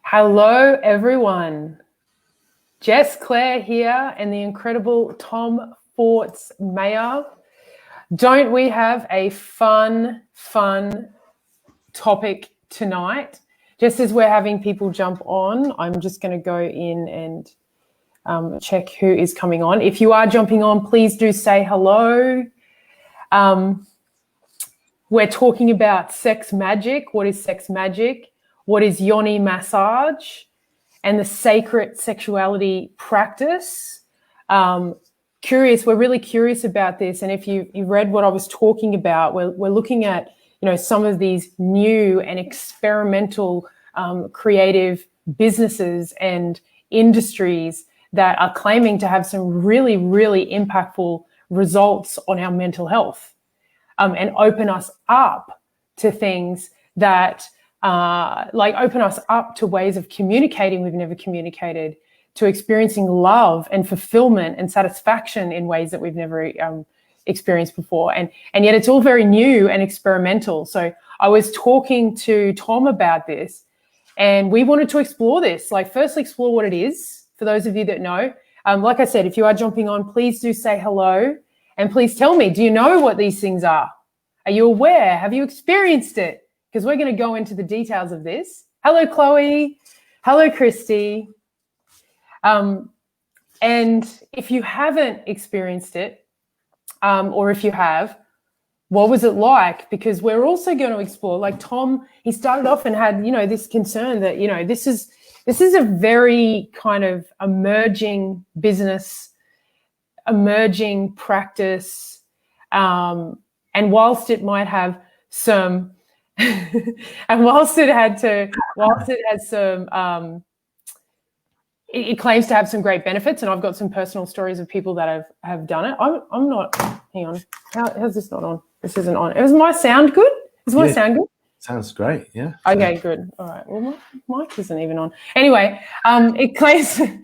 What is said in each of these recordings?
Hello, everyone. Jess Claire here and the incredible Tom Forts Mayer. Don't we have a fun topic tonight? Just as we're having people jump on, I'm just going to go in and check who is coming on. If you are jumping on, please do say hello. We're talking about sex magic. What is sex magic? What is Yoni massage? And the sacred sexuality practice. We're really curious about this. And if you read what I was talking about, we're looking at, some of these new and experimental creative businesses and industries that are claiming to have some really, really impactful results on our mental health, and open us up to things that open us up to ways of communicating we've never communicated, to experiencing love and fulfillment and satisfaction in ways that we've never experienced before. And yet it's all very new and experimental. So I was talking to Tom about this, and we wanted to explore this. Firstly, explore what it is, for those of you that know. Like I said, if you are jumping on, please do say hello. And please tell me, do you know what these things are? Are you aware? Have you experienced it? Because we're going to go into the details of this. Hello, Chloe. Hello, Christy. And if you haven't experienced it, or if you have, what was it like? Because we're also going to explore, like Tom, he started off and had, this concern that, this is a very kind of emerging business, emerging practice. And whilst it might have some, it claims to have some great benefits, and I've got some personal stories of people that have done it. I'm not, hang on, how's this not on? This isn't on. Is my sound good? Is my sound good? Sounds great, yeah. Okay, good. All right, well, my mic isn't even on. Anyway, it claims to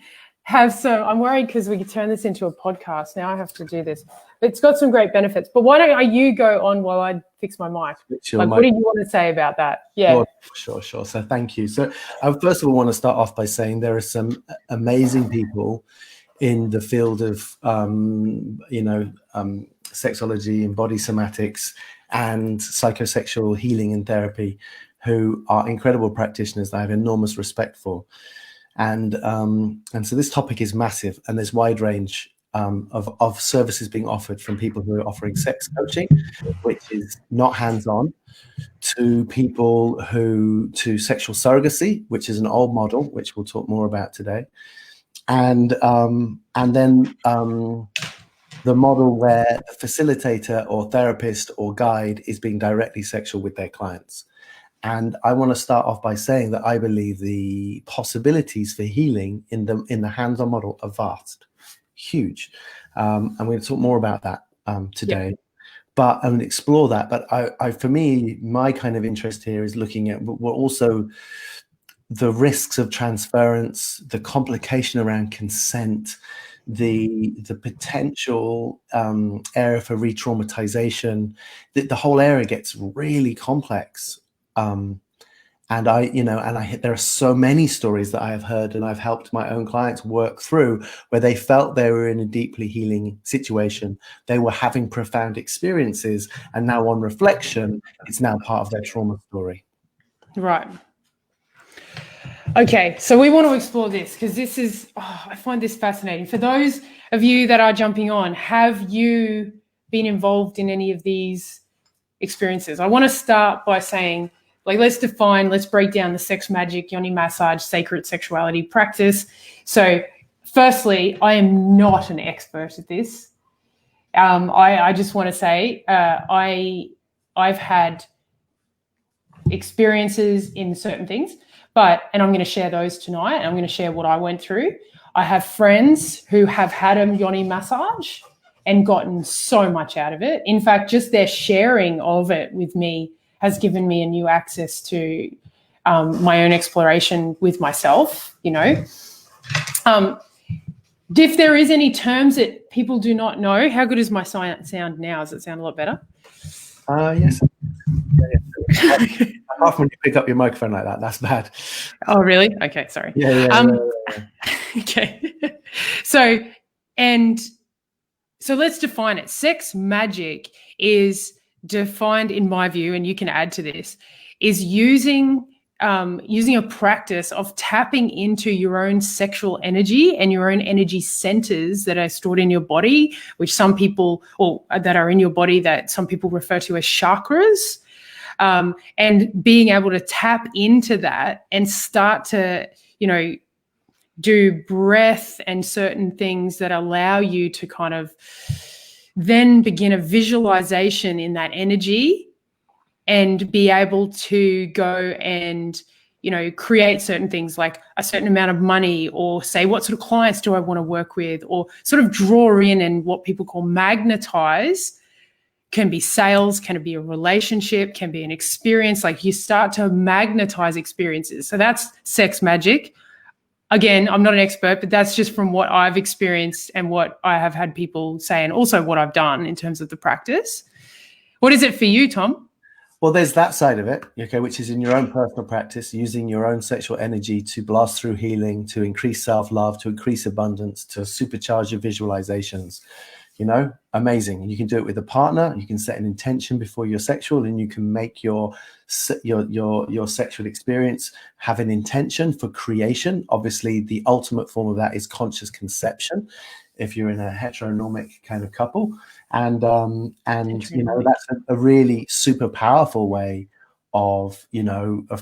have some, I'm worried because we could turn this into a podcast. Now I have to do this. It's got some great benefits, but why don't you go on while I fix my mic? What do you want to say about that? Yeah. Sure. So thank you. So I first of all want to start off by saying there are some amazing people in the field of, sexology and body somatics and psychosexual healing and therapy who are incredible practitioners that I have enormous respect for. And so this topic is massive, and there's wide range of services being offered, from people who are offering sex coaching, which is not hands-on, to people to sexual surrogacy, which is an old model, which we'll talk more about today, and then the model where the facilitator or therapist or guide is being directly sexual with their clients. And I want to start off by saying that I believe the possibilities for healing in the hands-on model are vast, huge. And we're going to talk more about that today. Yeah. But I'm going to explore that. But for me, my kind of interest here is looking at also the risks of transference, the complication around consent, the potential area for re-traumatization. The whole area gets really complex. And there are so many stories that I have heard, and I've helped my own clients work through, where they felt they were in a deeply healing situation. They were having profound experiences, and now on reflection, it's now part of their trauma story. Right. Okay, so we want to explore this because this is, I find this fascinating. For those of you that are jumping on, have you been involved in any of these experiences? I want to start by saying, let's break down the sex magic, Yoni massage, sacred sexuality practice. So firstly, I am not an expert at this. I just want to say I've had experiences in certain things, and I'm going to share those tonight. And I'm going to share what I went through. I have friends who have had a Yoni massage and gotten so much out of it. In fact, just their sharing of it with me has given me a new access to my own exploration with myself, If there is any terms that people do not know, how good is my sound now? Does it sound a lot better? Yes. Apart from when you pick up your microphone like that, that's bad. Oh, really? Okay, sorry. Yeah. Okay. So let's define it. Sex magic is defined, in my view, and you can add to this, is using a practice of tapping into your own sexual energy and your own energy centers that are stored in your body, which some people, or that are in your body, that some people refer to as chakras. And being able to tap into that and start to, do breath and certain things that allow you to kind of then begin a visualization in that energy and be able to go and, create certain things like a certain amount of money, or say, what sort of clients do I want to work with, or sort of draw in and what people call magnetize. Can be sales, can it be a relationship, can be an experience. Like you start to magnetize experiences. So that's sex magic. Again, I'm not an expert, but that's just from what I've experienced and what I have had people say, and also what I've done in terms of the practice. What is it for you, Tom? Well, there's that side of it, okay, which is in your own personal practice, using your own sexual energy to blast through healing, to increase self-love, to increase abundance, to supercharge your visualizations. Amazing. You can do it with a partner. You can set an intention before you're sexual, and you can make your sexual experience have an intention for creation. Obviously, the ultimate form of that is conscious conception, if you're in a heteronormic kind of couple, and that's a really super powerful way of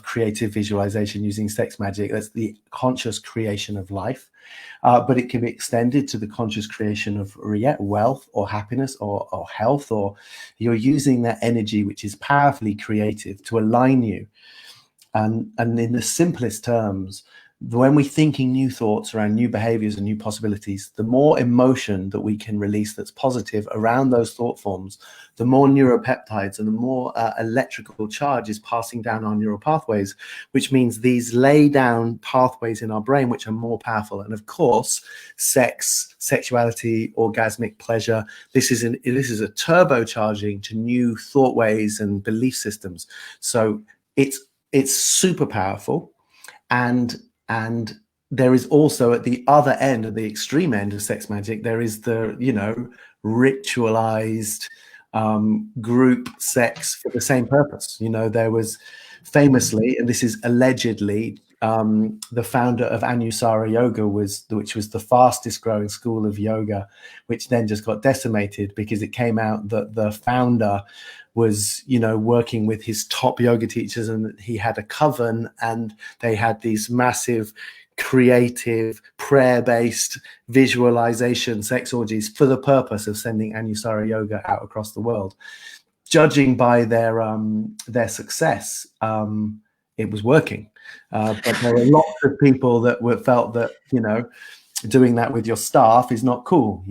creative visualization using sex magic. That's the conscious creation of life, but it can be extended to the conscious creation of wealth or happiness or health, or you're using that energy, which is powerfully creative, to align you. And in the simplest terms, when we're thinking new thoughts around new behaviors and new possibilities, the more emotion that we can release that's positive around those thought forms, the more neuropeptides and the more electrical charge is passing down our neural pathways, which means these lay down pathways in our brain, which are more powerful. And of course, sex, sexuality, orgasmic pleasure, this is a turbocharging to new thought ways and belief systems. So it's super powerful. And there is also, at the other end, at the extreme end of sex magic, there is the, ritualized group sex for the same purpose. There was famously, and this is allegedly, the founder of Anusara Yoga, which was the fastest growing school of yoga, which then just got decimated because it came out that the founder was working with his top yoga teachers, and he had a coven, and they had these massive creative prayer-based visualization sex orgies for the purpose of sending Anusara Yoga out across the world. Judging by their success, it was working, but there were lots of people that felt that doing that with your staff is not cool.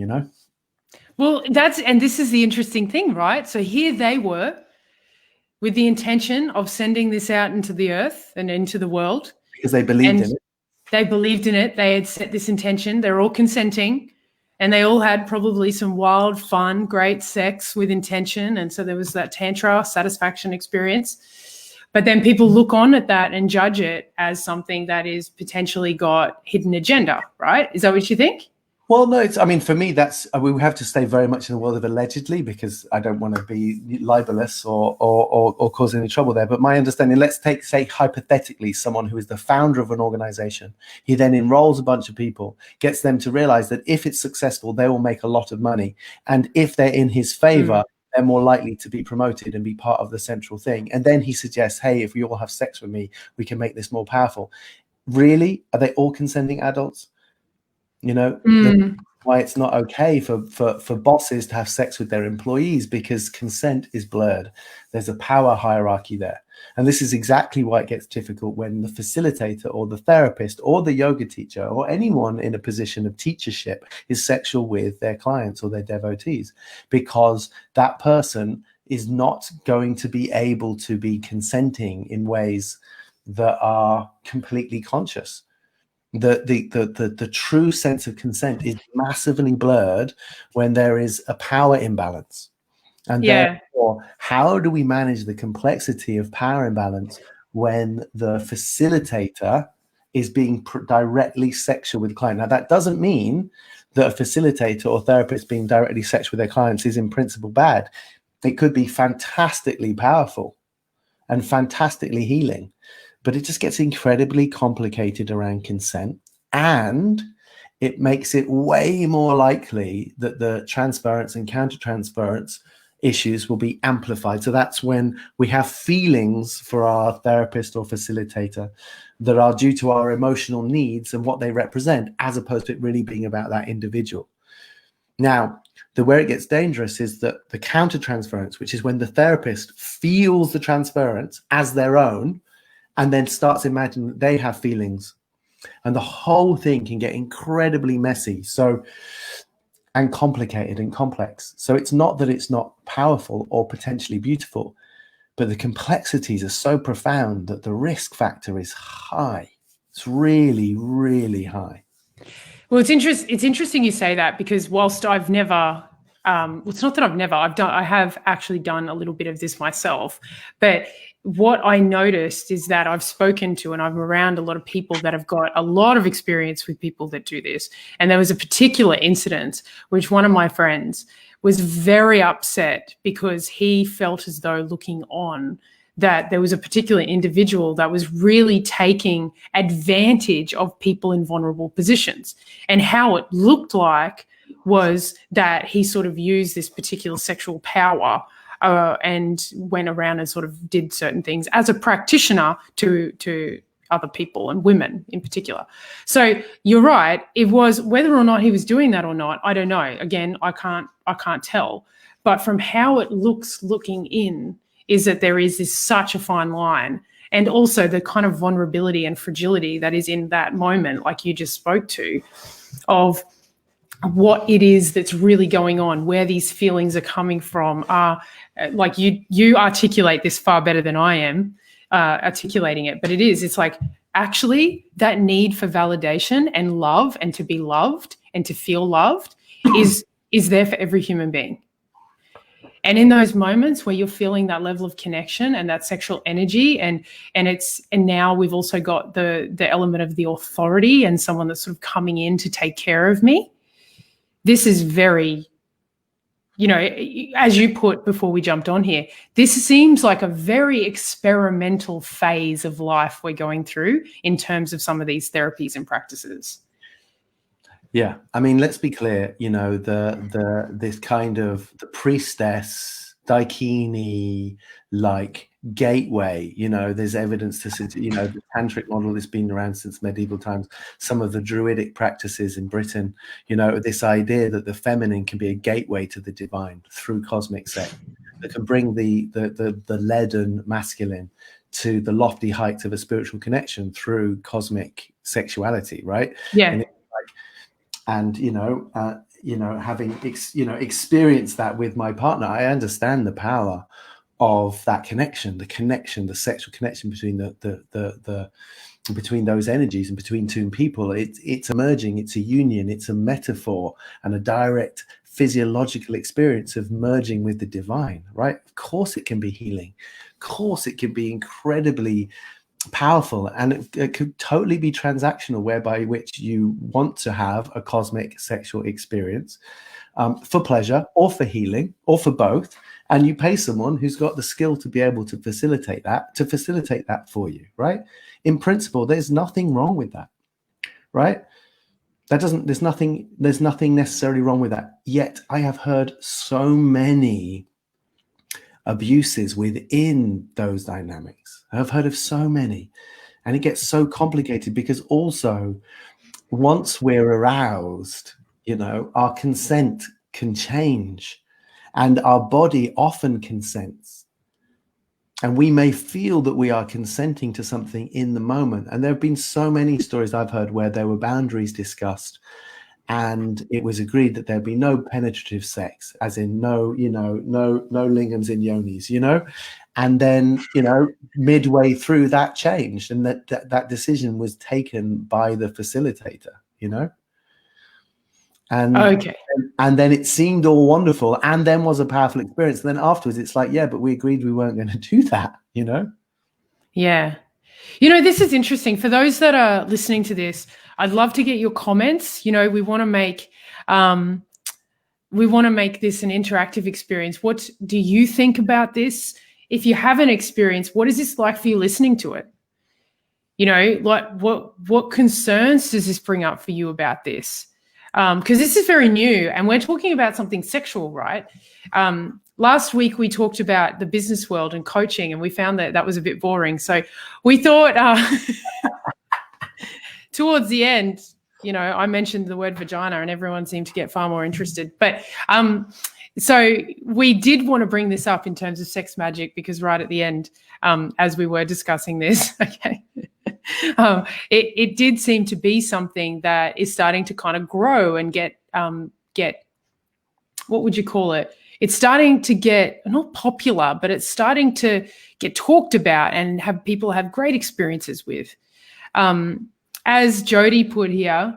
Well, this is the interesting thing, right? So here they were with the intention of sending this out into the earth and into the world. Because they believed in it. They believed in it. They had set this intention. They're all consenting, and they all had probably some wild, fun, great sex with intention. And so there was that tantra satisfaction experience. But then people look on at that and judge it as something that is potentially got hidden agenda, right? Is that what you think? Well, no, for me, we have to stay very much in the world of allegedly, because I don't want to be libelous or cause any trouble there. But my understanding, let's say hypothetically, someone who is the founder of an organization, he then enrolls a bunch of people, gets them to realize that if it's successful, they will make a lot of money. And if they're in his favor, they're more likely to be promoted and be part of the central thing. And then he suggests, hey, if we all have sex with me, we can make this more powerful. Really? Are they all consenting adults? Why it's not okay for bosses to have sex with their employees, because consent is blurred. There's a power hierarchy there. And this is exactly why it gets difficult when the facilitator or the therapist or the yoga teacher or anyone in a position of teachership is sexual with their clients or their devotees, because that person is not going to be able to be consenting in ways that are completely conscious. The true sense of consent is massively blurred when there is a power imbalance. And therefore, how do we manage the complexity of power imbalance when the facilitator is being directly sexual with the client? Now, that doesn't mean that a facilitator or therapist being directly sexual with their clients is in principle bad. It could be fantastically powerful and fantastically healing, but it just gets incredibly complicated around consent, and it makes it way more likely that the transference and countertransference issues will be amplified. So that's when we have feelings for our therapist or facilitator that are due to our emotional needs and what they represent, as opposed to it really being about that individual. Now, where it gets dangerous is that the countertransference, which is when the therapist feels the transference as their own and then starts imagining that they have feelings, and the whole thing can get incredibly messy, and complicated and complex. So it's not that it's not powerful or potentially beautiful, but the complexities are so profound that the risk factor is high. It's really, really high. Well, it's interesting you say that, because whilst I've never, it's not that I have actually done a little bit of this myself, but what I noticed is that I've spoken to, and I'm around a lot of people that have got a lot of experience with people that do this. And there was a particular incident which one of my friends was very upset because he felt as though, looking on, that there was a particular individual that was really taking advantage of people in vulnerable positions. And how it looked like was that he sort of used this particular sexual power and went around and sort of did certain things as a practitioner to other people, and women in particular. So you're right. It was, whether or not he was doing that or not, I don't know. Again, I can't tell. But from how it looks looking in, is that there is such a fine line, and also the kind of vulnerability and fragility that is in that moment, like you just spoke to, of what it is that's really going on, where these feelings are coming from. Like you articulate this far better than I am articulating it, but it's like, actually that need for validation and love and to be loved and to feel loved is there for every human being. And in those moments where you're feeling that level of connection and that sexual energy, and now we've also got the element of the authority and someone that's sort of coming in to take care of me. This is very, as you put before we jumped on here, this seems like a very experimental phase of life we're going through in terms of some of these therapies and practices. Yeah, I mean, let's be clear. This kind of the priestess Daikini like gateway. There's evidence to the tantric model has been around since medieval times. Some of the druidic practices in Britain. This idea that the feminine can be a gateway to the divine through cosmic sex, that can bring the leaden masculine to the lofty heights of a spiritual connection through cosmic sexuality. Right? Yeah. And having experienced that with my partner, I understand the power of that connection, the sexual connection between between those energies and between two people. It's emerging. It's a union. It's a metaphor and a direct physiological experience of merging with the divine. Right? Of course, it can be healing. Of course, it can be incredibly powerful, and it could totally be transactional, whereby which you want to have a cosmic sexual experience for pleasure or for healing or for both, and you pay someone who's got the skill to be able to facilitate that for you. Right? In principle, there's nothing wrong with that. Right? There's nothing necessarily wrong with that. Yet I have heard so many abuses within those dynamics. I've heard of so many, and it gets so complicated because also once we're aroused, our consent can change, and our body often consents, and we may feel that we are consenting to something in the moment. And there have been so many stories I've heard where there were boundaries discussed, and it was agreed that there'd be no penetrative sex, as in no lingams in yonis, and then, midway through that changed, and that decision was taken by the facilitator, And Okay. and then it seemed all wonderful, and then was a powerful experience. And then afterwards, it's like, yeah, but we agreed we weren't going to do that, you know? Yeah. This is interesting. For those that are listening to this, I'd love to get your comments. We want to make this an interactive experience. What do you think about this? If you haven't experienced, what is this like for you listening to it? Like what concerns does this bring up for you about this? Because this is very new, and we're talking about something sexual, right? Last week we talked about the business world and coaching, and we found that was a bit boring. So we thought towards the end, I mentioned the word vagina, and everyone seemed to get far more interested. But so we did want to bring this up in terms of sex magic, because right at the end, as we were discussing this, okay. It did seem to be something that is starting to kind of grow and get what would you call it? It's starting to get not popular, but it's starting to get talked about and people have great experiences with. As Jody put here,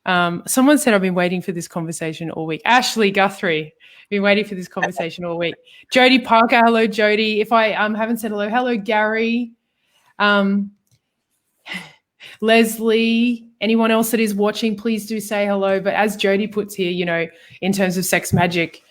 someone said, I've been waiting for this conversation all week. Ashley Guthrie, been waiting for this conversation all week. Jody Parker, hello, Jody. If I haven't said hello, Gary. Leslie, anyone else that is watching, please do say hello. But as Jody puts here, in terms of sex magic,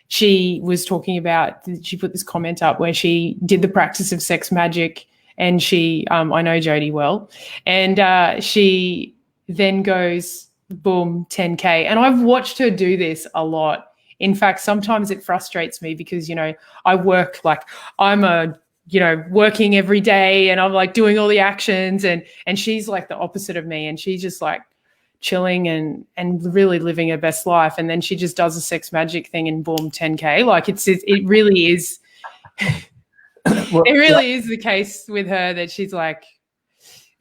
she was talking about, she put this comment up where she did the practice of sex magic, and she, I know Jody well, and she then goes, boom, 10K. And I've watched her do this a lot. In fact, sometimes it frustrates me because, I work I'm working every day, and I'm like doing all the actions, and she's like the opposite of me, and she's just like chilling and really living her best life. And then she just does a sex magic thing and boom, 10K. Like it really is, Well, it really is the case with her that she's like,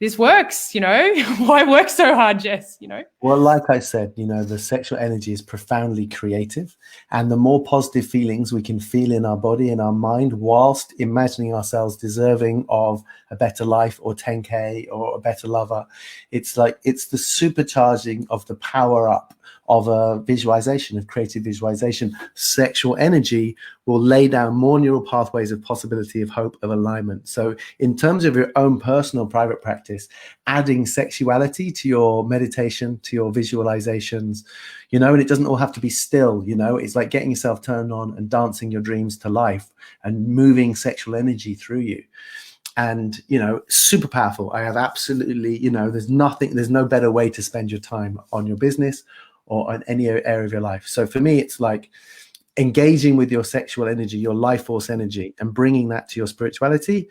this works, why work so hard, Jess, Well, like I said, the sexual energy is profoundly creative, and the more positive feelings we can feel in our body and our mind whilst imagining ourselves deserving of a better life or 10K or a better lover, it's the supercharging of the power up of a visualization, of creative visualization. Sexual energy will lay down more neural pathways of possibility, of hope, of alignment. So in terms of your own personal private practice, adding sexuality to your meditation, to your visualizations, and it doesn't all have to be still, it's like getting yourself turned on and dancing your dreams to life and moving sexual energy through you. And, super powerful. I have absolutely, there's no better way to spend your time on your business or on any area of your life. So for me, it's like engaging with your sexual energy, your life force energy, and bringing that to your spirituality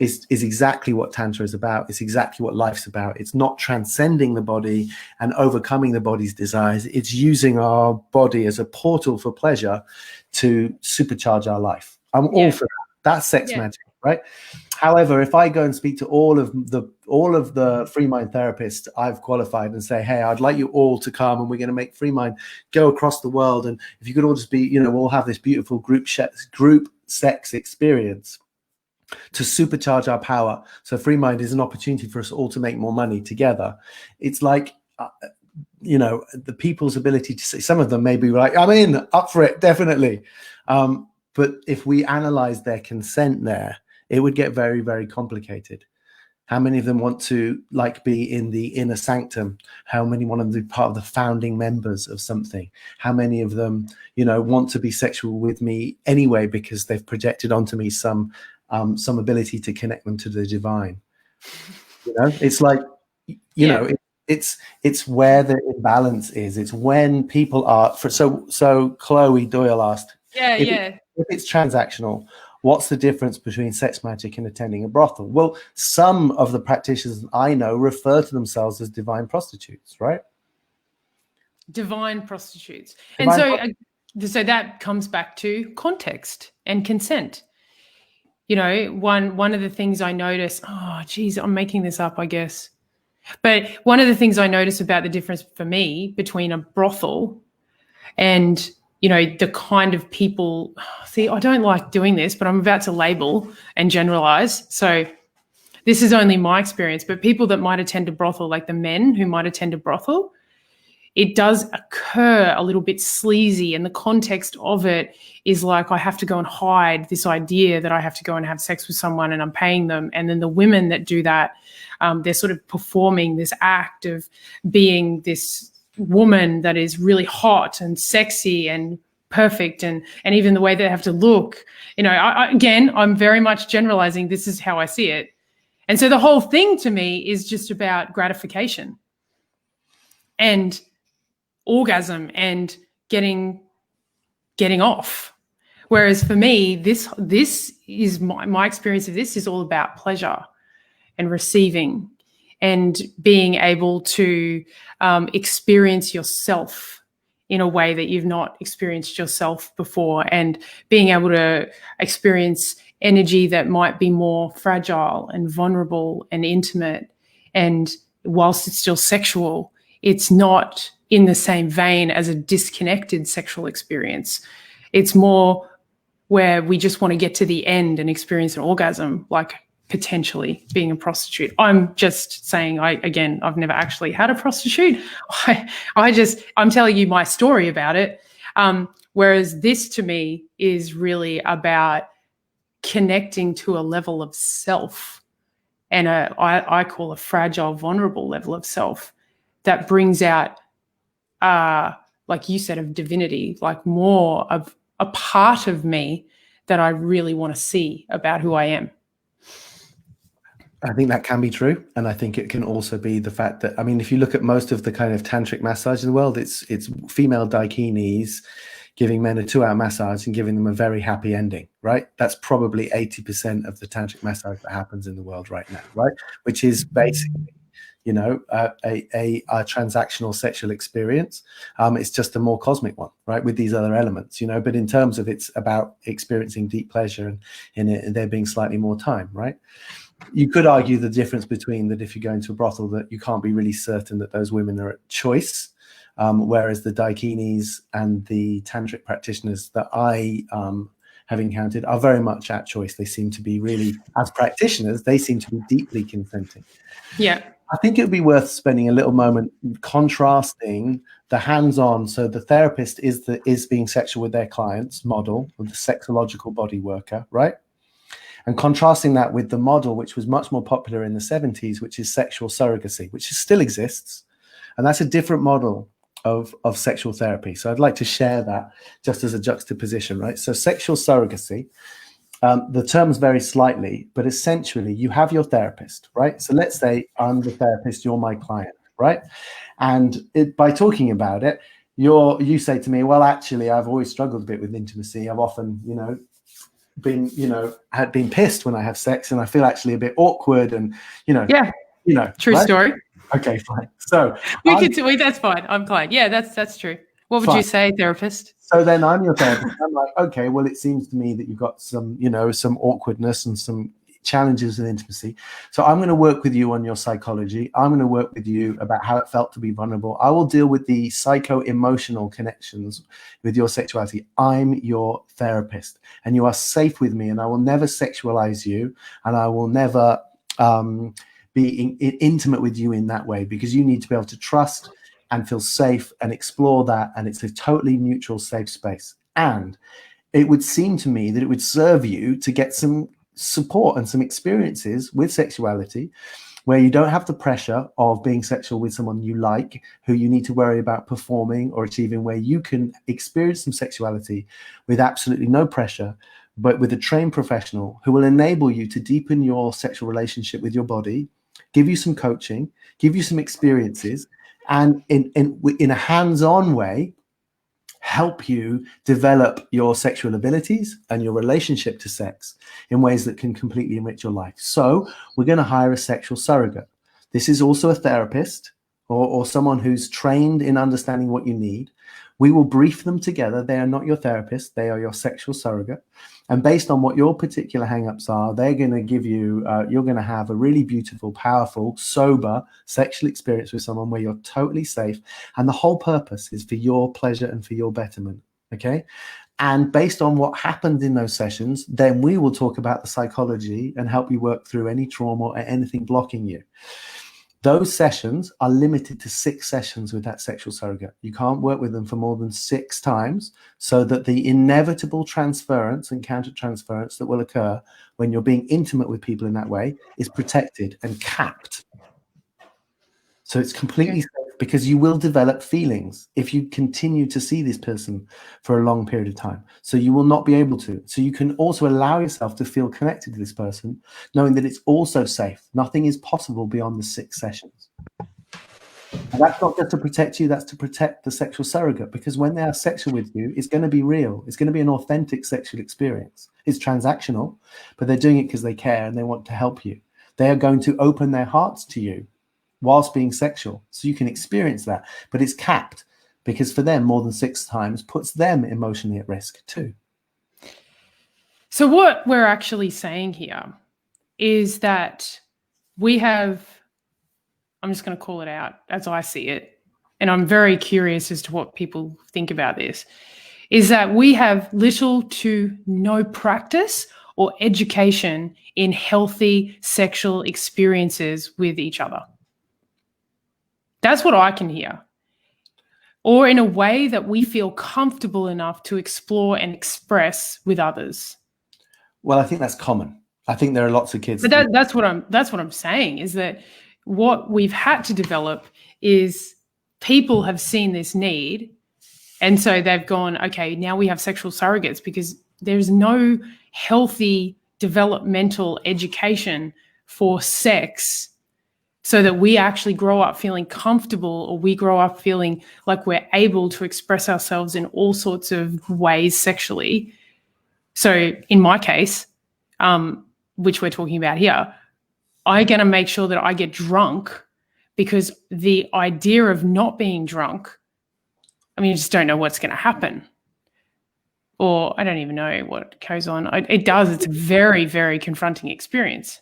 is exactly what Tantra is about. It's exactly what life's about. It's not transcending the body and overcoming the body's desires. It's using our body as a portal for pleasure to supercharge our life. I'm all for that. That's sex magic, right? However, if I go and speak to all of the free mind therapists I've qualified and say, hey, I'd like you all to come and we're going to make free mind go across the world, and if you could all just be, we'll have this beautiful group sex experience to supercharge our power. So free mind is an opportunity for us all to make more money together. It's like, the people's ability to say, some of them may be like, I'm in, up for it, definitely. But if we analyze their consent there, it would get very, very complicated. How many of them want to be in the inner sanctum? How many want to be part of the founding members of something? How many of them, want to be sexual with me anyway because they've projected onto me some ability to connect them to the divine? It's like, it's where the imbalance is. It's when people are so Chloe Doyle asked, if it's transactional, what's the difference between sex magic and attending a brothel? Well, some of the practitioners I know refer to themselves as divine prostitutes, right? Divine prostitutes. So that comes back to context and consent. One of the things I notice, I'm making this up, I guess. But one of the things I notice about the difference for me between a brothel and the kind of people, see, I don't like doing this, but I'm about to label and generalize. So this is only my experience, but people that might attend a brothel, like the men who might attend a brothel, it does occur a little bit sleazy, and the context of it is like I have to go and hide this idea that I have to go and have sex with someone and I'm paying them. And then the women that do that, they're sort of performing this act of being this woman that is really hot and sexy and perfect, and even the way they have to look. Again, I'm very much generalizing. This is how I see it. And so the whole thing to me is just about gratification and orgasm and getting off. Whereas for me, this is my experience of this is all about pleasure and receiving and being able to experience yourself in a way that you've not experienced yourself before, and being able to experience energy that might be more fragile and vulnerable and intimate. And whilst it's still sexual, it's not in the same vein as a disconnected sexual experience. It's more where we just want to get to the end and experience an orgasm, like potentially being a prostitute. I'm just saying, I've never actually had a prostitute. I'm telling you my story about it. Whereas this to me is really about connecting to a level of self, and I call a fragile, vulnerable level of self that brings out, like you said, of divinity, like more of a part of me that I really want to see about who I am. I think that can be true. And I think it can also be the fact that, I mean, if you look at most of the kind of tantric massage in the world, it's female daikinis giving men a 2-hour massage and giving them a very happy ending, right? That's probably 80% of the tantric massage that happens in the world right now, right? Which is basically, a transactional sexual experience. It's just a more cosmic one, right? With these other elements, but in terms of it's about experiencing deep pleasure and in it, there being slightly more time, right? You could argue the difference between that if you go into a brothel that you can't be really certain that those women are at choice, whereas the daikinis and the tantric practitioners that I have encountered are very much at choice. They seem to be really, as practitioners, they seem to be deeply consenting. Yeah. I think it would be worth spending a little moment contrasting the hands-on, so the therapist is being sexual with their clients model, with the sexological body worker, right? And contrasting that with the model, which was much more popular in the 70s, which is sexual surrogacy, which still exists. And that's a different model of sexual therapy. So I'd like to share that just as a juxtaposition, right? So sexual surrogacy, the terms vary slightly, but essentially you have your therapist, right? So let's say I'm the therapist, you're my client, right? And by talking about it, you say to me, well, actually, I've always struggled a bit with intimacy. I've often, had been pissed when I have sex, and I feel actually a bit awkward, and true right? story. Okay, fine. So that's fine. I'm fine. Yeah, that's true. What would you say, therapist? So then I'm your therapist. I'm like, okay, well, it seems to me that you've got some, some awkwardness and some challenges in intimacy. So I'm going to work with you on your psychology. I'm going to work with you about how it felt to be vulnerable. I will deal with the psycho-emotional connections with your sexuality. I'm your therapist, and you are safe with me, and I will never sexualize you, and I will never be intimate with you in that way, because you need to be able to trust and feel safe and explore that. And it's a totally neutral, safe space. And it would seem to me that it would serve you to get some support and some experiences with sexuality where you don't have the pressure of being sexual with someone you like, who you need to worry about performing or achieving, where you can experience some sexuality with absolutely no pressure, but with a trained professional who will enable you to deepen your sexual relationship with your body, give you some coaching, give you some experiences, and in a hands-on way, help you develop your sexual abilities and your relationship to sex in ways that can completely enrich your life. So we're going to hire a sexual surrogate. This is also a therapist or someone who's trained in understanding what you need. We will brief them together. They are not your therapist. They are your sexual surrogate. And based on what your particular hangups are, they're going to give you, you're going to have a really beautiful, powerful, sober sexual experience with someone where you're totally safe. And the whole purpose is for your pleasure and for your betterment. Okay. And based on what happened in those sessions, then we will talk about the psychology and help you work through any trauma or anything blocking you. those sessions are limited to 6 sessions with that sexual surrogate. You can't work with them for more than 6 times, so that the inevitable transference and counter-transference that will occur when you're being intimate with people in that way is protected and capped. So it's completely safe, because you will develop feelings if you continue to see this person for a long period of time. So you will not be able to. So you can also allow yourself to feel connected to this person, knowing that it's also safe. Nothing is possible beyond the 6 sessions. And that's not just to protect you, that's to protect the sexual surrogate, because when they are sexual with you, it's going to be real. It's going to be an authentic sexual experience. It's transactional, but they're doing it because they care and they want to help you. They are going to open their hearts to you whilst being sexual, so you can experience that, but it's capped, because for them more than 6 times puts them emotionally at risk too. So what we're actually saying here is that we have, I'm just going to call it out as I see it, and I'm very curious as to what people think about this, is that we have little to no practice or education in healthy sexual experiences with each other. That's what I can hear. Or in a way that we feel comfortable enough to explore and express with others. Well, I think that's common. I think there are lots of kids. But that's what I'm saying, is that what we've had to develop is people have seen this need, and so they've gone, okay, now we have sexual surrogates, because there's no healthy developmental education for sex, so that we actually grow up feeling comfortable, or we grow up feeling like we're able to express ourselves in all sorts of ways sexually. So in my case, which we're talking about here, I'm going to make sure that I get drunk, because the idea of not being drunk, I mean, you just don't know what's going to happen. Or I don't even know what goes on. It does. It's a very, very confronting experience.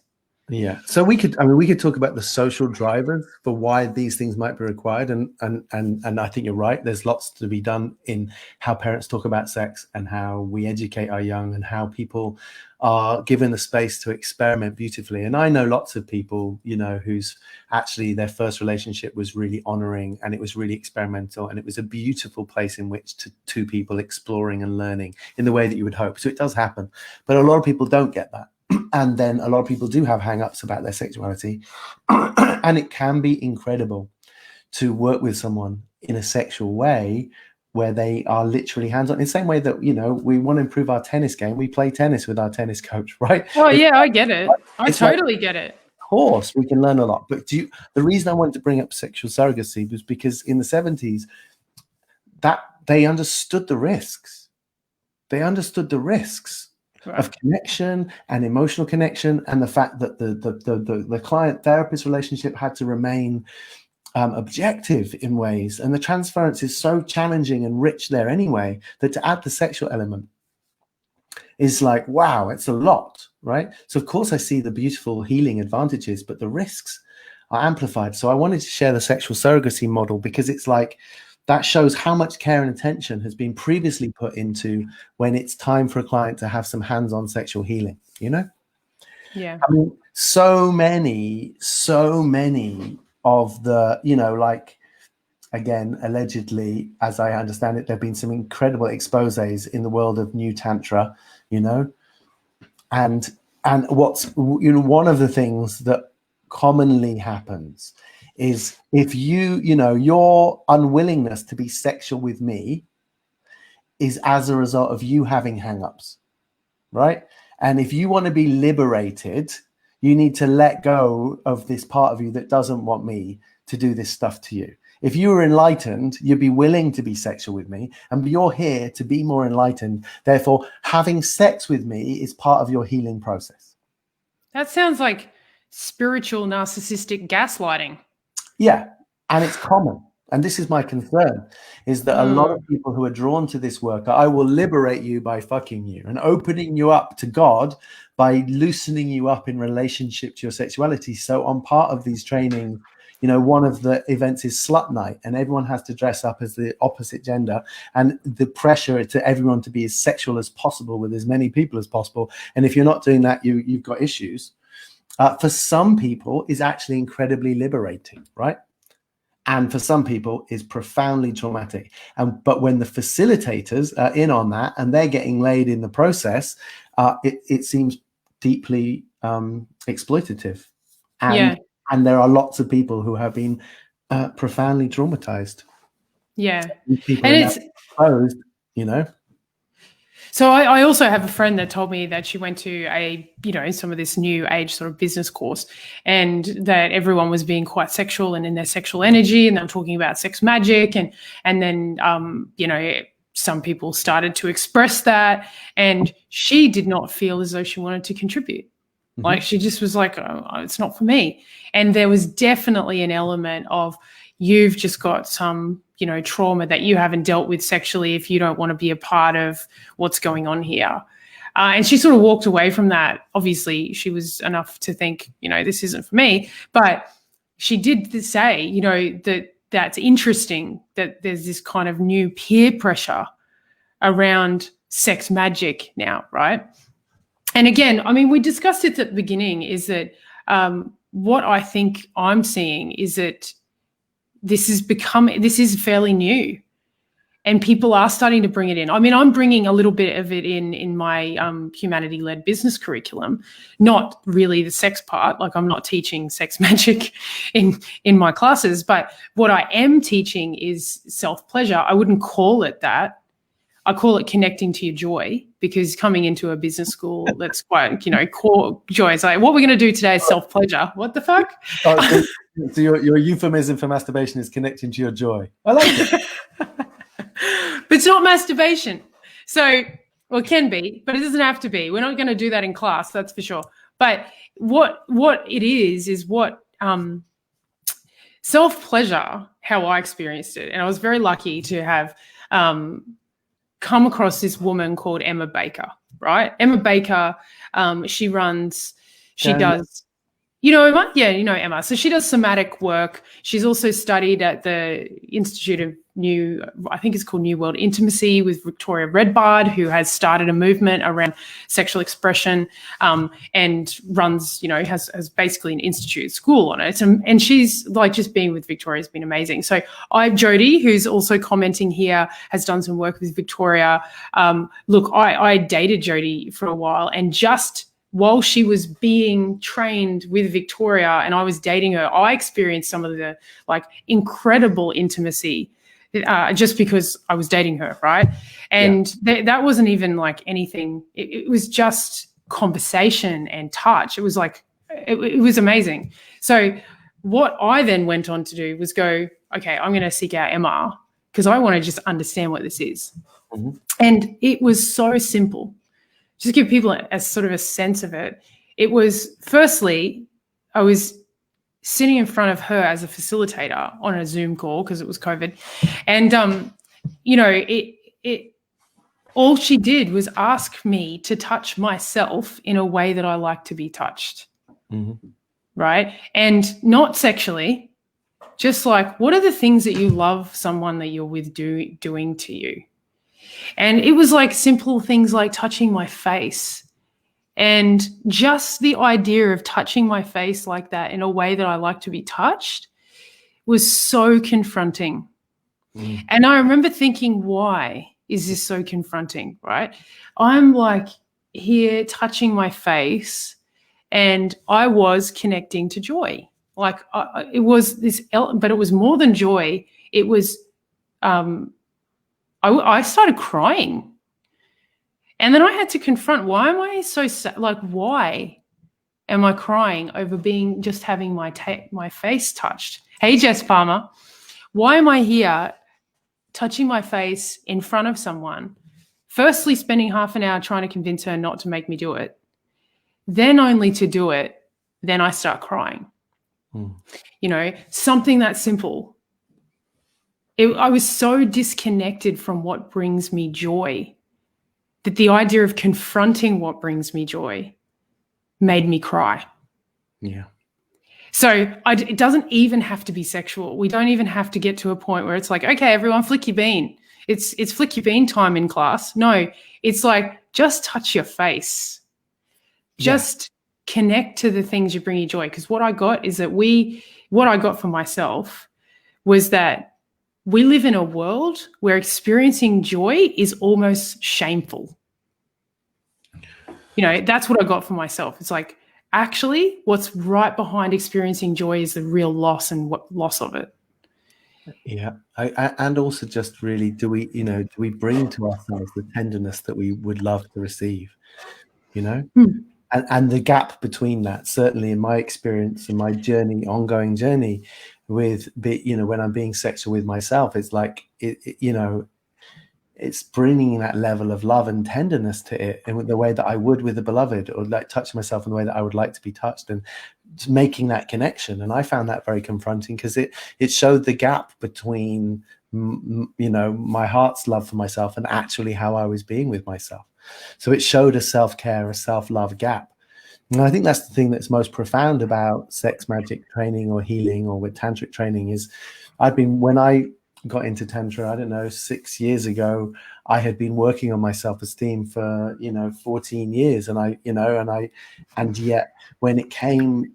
Yeah. So we could talk about the social drivers for why these things might be required. And I think you're right. There's lots to be done in how parents talk about sex and how we educate our young, and how people are given the space to experiment beautifully. And I know lots of people, whose actually their first relationship was really honoring, and it was really experimental, and it was a beautiful place in which two people exploring and learning in the way that you would hope. So it does happen. But a lot of people don't get that. And then a lot of people do have hang-ups about their sexuality. And it can be incredible to work with someone in a sexual way where they are literally hands-on. In the same way that, we want to improve our tennis game, we play tennis with our tennis coach, right? Oh, yeah, I get it. I totally get it. Of course, we can learn a lot. But the reason I wanted to bring up sexual surrogacy was because in the 70s, that they understood the risks. They understood the risks. Right. Of connection and emotional connection, and the fact that the client-therapist relationship had to remain objective in ways, and the transference is so challenging and rich there anyway, that to add the sexual element is like, wow, it's a lot, right? So of course I see the beautiful healing advantages, but the risks are amplified. So I wanted to share the sexual surrogacy model, because it's like, that shows how much care and attention has been previously put into when it's time for a client to have some hands-on sexual healing, Yeah. I mean, so many of the, again, allegedly, as I understand it, there have been some incredible exposés in the world of new Tantra, and what's, one of the things that commonly happens is if your unwillingness to be sexual with me is as a result of you having hang-ups, right? And if you want to be liberated, you need to let go of this part of you that doesn't want me to do this stuff to you. If you were enlightened, you'd be willing to be sexual with me, and you're here to be more enlightened. Therefore, having sex with me is part of your healing process. That sounds like spiritual narcissistic gaslighting. Yeah, and it's common. And this is my concern, is that a lot of people who are drawn to this work, I will liberate you by fucking you and opening you up to God by loosening you up in relationship to your sexuality. So on part of these trainings, one of the events is slut night, and everyone has to dress up as the opposite gender, and the pressure to everyone to be as sexual as possible with as many people as possible. And if you're not doing that, you've got issues. for some people is actually incredibly liberating, right? And for some people is profoundly traumatic. But when the facilitators are in on that and they're getting laid in the process, it seems deeply exploitative. And there are lots of people who have been profoundly traumatized. Yeah. People and it's exposed, you know. So I also have a friend that told me that she went to some of this new age sort of business course, and that everyone was being quite sexual and in their sexual energy, and they're talking about sex magic, and then some people started to express that, and she did not feel as though she wanted to contribute. Mm-hmm. Like she just was like, oh, it's not for me. And there was definitely an element of, you've just got some trauma that you haven't dealt with sexually if you don't want to be a part of what's going on here. And she sort of walked away from that. Obviously, she was enough to think, this isn't for me. But she did say, that's interesting that there's this kind of new peer pressure around sex magic now, right? And again, I mean, we discussed it at the beginning, is that what I think I'm seeing is that this is fairly new, and people are starting to bring it in. I mean, I'm bringing a little bit of it in my humanity-led business curriculum, not really the sex part. Like, I'm not teaching sex magic in my classes, but what I am teaching is self-pleasure. I wouldn't call it that. I call it connecting to your joy, because coming into a business school, that's quite, core joy. It's like, what we're going to do today is self-pleasure. What the fuck? So your euphemism for masturbation is connecting to your joy. I like it. But it's not masturbation. So, well, it can be, but it doesn't have to be. We're not going to do that in class, that's for sure. But what it is what self-pleasure, how I experienced it, and I was very lucky to have come across this woman called Emma Baker, right? Emma Baker, she does, Emma? Yeah, Emma. So she does somatic work. She's also studied at the Institute of I think it's called New World Intimacy, with Victoria Redbard, who has started a movement around sexual expression, and runs, has basically an institute school on it. And she's like, just being with Victoria has been amazing. So Jody, who's also commenting here, has done some work with Victoria. Look, I dated Jody for a while, and just while she was being trained with Victoria and I was dating her, I experienced some of the incredible intimacy just because I was dating her, right? And that wasn't even anything. It was just conversation and touch. It was it was amazing. So what I then went on to do was go, okay, I'm going to seek out Emma, because I want to just understand what this is. Mm-hmm. And it was so simple. Just give people a sort of a sense of it. It was, firstly, I was sitting in front of her as a facilitator on a Zoom call, because it was COVID. And, all she did was ask me to touch myself in a way that I like to be touched. Mm-hmm. Right? And not sexually, just what are the things that you love someone that you're with doing to you? And it was simple things like touching my face. And just the idea of touching my face like that in a way that I like to be touched was so confronting. Mm. And I remember thinking, why is this so confronting, right? I'm here touching my face, and I was connecting to joy. It was this, but it was more than joy. It was, I started crying. And then I had to confront, why am I so sad? Why am I crying over having my face touched? Hey, Jess Palmer, why am I here touching my face in front of someone, firstly spending half an hour trying to convince her not to make me do it, then only to do it, then I start crying. Something that simple. I was so disconnected from what brings me joy that the idea of confronting what brings me joy made me cry. Yeah. So it doesn't even have to be sexual. We don't even have to get to a point where it's okay, everyone flick your bean. It's flick your bean time in class. No, it's just touch your face. Just connect to the things that bring you joy. Because what I got is that what I got for myself was that we live in a world where experiencing joy is almost shameful. That's what I got for myself. It's like, actually, what's right behind experiencing joy is the real loss and what loss of it. Yeah, and also just really, do we bring to ourselves the tenderness that we would love to receive, and the gap between that, certainly in my experience and my ongoing journey with, when I'm being sexual with myself, it's like, it's bringing that level of love and tenderness to it in the way that I would with the beloved, or like touching myself in the way that I would like to be touched, and making that connection. And I found that very confronting, because it showed the gap between, my heart's love for myself and actually how I was being with myself. So it showed a self-care, a self-love gap. And I think that's the thing that's most profound about sex magic training or healing, or with tantric training, is when I got into Tantra, I don't know, 6 years ago, I had been working on my self-esteem for, 14 years. And yet when it came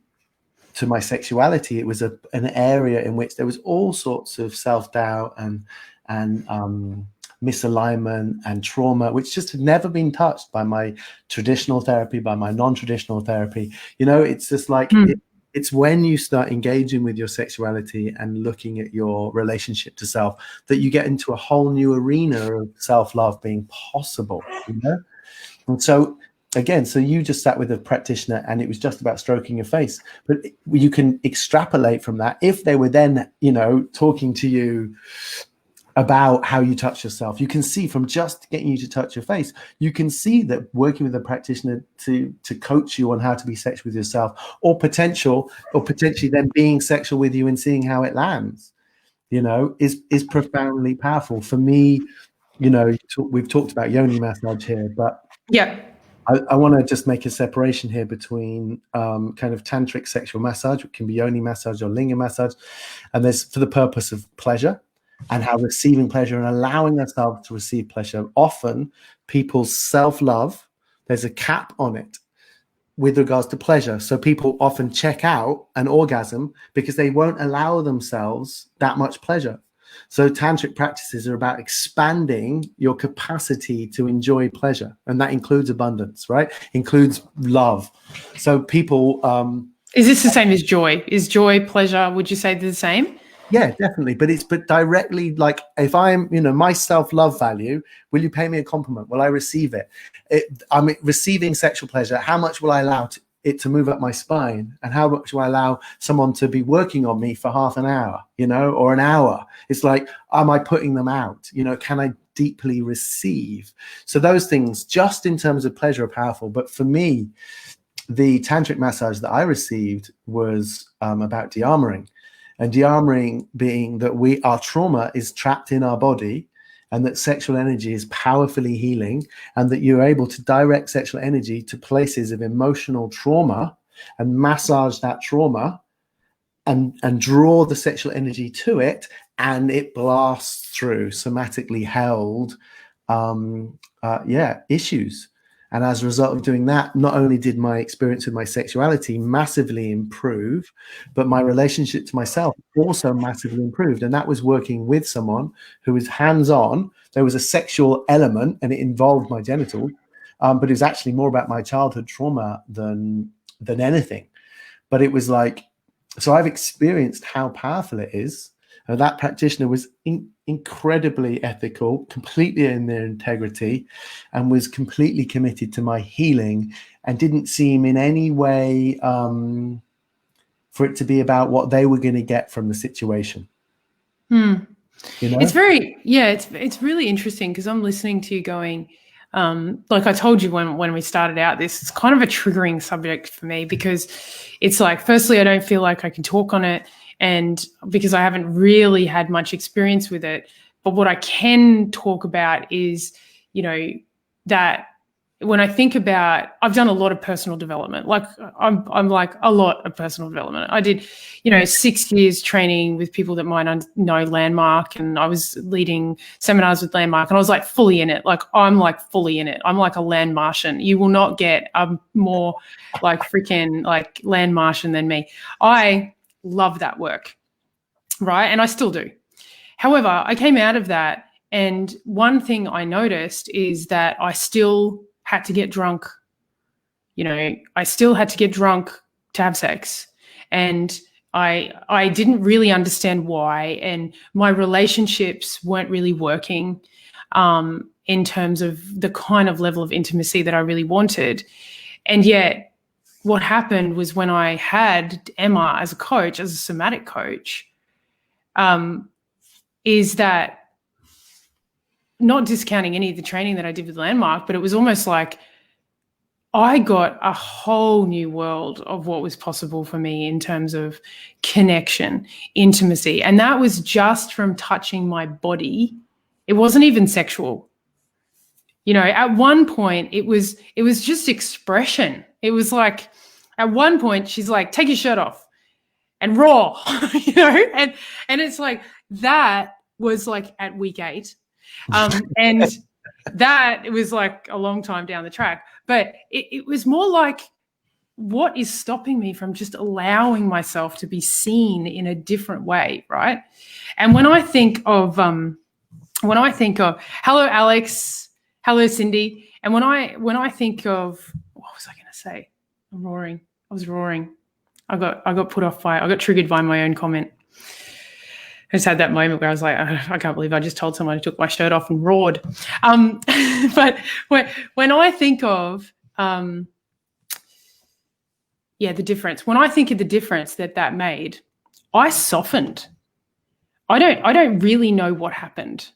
to my sexuality, it was an area in which there was all sorts of self-doubt and misalignment and trauma, which just had never been touched by my traditional therapy, by my non-traditional therapy. It's just like, it's when you start engaging with your sexuality and looking at your relationship to self that you get into a whole new arena of self-love being possible, And so again, so you just sat with a practitioner and it was just about stroking your face, but you can extrapolate from that. If they were then, talking to you about how you touch yourself, you can see from just getting you to touch your face, you can see that working with a practitioner to coach you on how to be sexual with yourself, or potentially then being sexual with you and seeing how it lands, is profoundly powerful. For me, we've talked about Yoni massage here, but yeah, I want to just make a separation here between kind of tantric sexual massage, which can be Yoni massage or linga massage, and there's for the purpose of pleasure, and how receiving pleasure and allowing ourselves to receive pleasure. Often people's self-love, there's a cap on it with regards to pleasure. So people often check out an orgasm because they won't allow themselves that much pleasure. So tantric practices are about expanding your capacity to enjoy pleasure. And that includes abundance, right? Includes love. So people... is this the same as joy? Is joy, pleasure, would you say they're the same? Yeah, definitely. But directly, like, if I'm, my self-love value, will you pay me a compliment? Will I receive it? I'm receiving sexual pleasure. How much will I allow it to move up my spine? And how much will I allow someone to be working on me for half an hour, or an hour? It's like, am I putting them out? Can I deeply receive? So those things, just in terms of pleasure, are powerful. But for me, the tantric massage that I received was about de-armoring. And de-armoring being that our trauma is trapped in our body, and that sexual energy is powerfully healing, and that you're able to direct sexual energy to places of emotional trauma and massage that trauma and draw the sexual energy to it, and it blasts through somatically held issues. And as a result of doing that, not only did my experience with my sexuality massively improve, but my relationship to myself also massively improved. And that was working with someone who was hands-on. There was a sexual element and it involved my genitals, but it was actually more about my childhood trauma than anything. But it was like, so I've experienced how powerful it is. That practitioner was incredibly ethical, completely in their integrity, and was completely committed to my healing, and didn't seem in any way for it to be about what they were going to get from the situation. It's it's really interesting, because I'm listening to you going, like I told you when we started out, it's kind of a triggering subject for me, because it's like, firstly, I don't feel like I can talk on it, and because I haven't really had much experience with it. But what I can talk about is, that when I think about, I've done a lot of personal development. Like I'm like a lot of personal development. I did, 6 years training with people that might know Landmark, and I was leading seminars with Landmark, and I was like fully in it. Like I'm like fully in it. I'm like a land Martian. You will not get a more like freaking like land Martian than me. I love that work, right? And I still do. However, I came out of that, and one thing I noticed is that I still had to get drunk. I still had to get drunk to have sex. And I didn't really understand why. And my relationships weren't really working in terms of the kind of level of intimacy that I really wanted. And yet what happened was, when I had Emma as a coach, as a somatic coach, is that, not discounting any of the training that I did with Landmark, but it was almost like I got a whole new world of what was possible for me in terms of connection, intimacy. And that was just from touching my body. It wasn't even sexual. At one point it was just expression. It was like, at one point she's like, take your shirt off and raw, and it's like, that was like at week 8. And that, it was like a long time down the track, but it was more like, what is stopping me from just allowing myself to be seen in a different way, right? And when I think of hello Alex, hello Cindy, and when I think of, what was I going to say? I was roaring. I got put off by, I got triggered by my own comment. I just had that moment where I was like, I can't believe I just told someone I took my shirt off and roared. But when I think of, the difference, when I think of the difference that made, I softened. I don't really know what happened.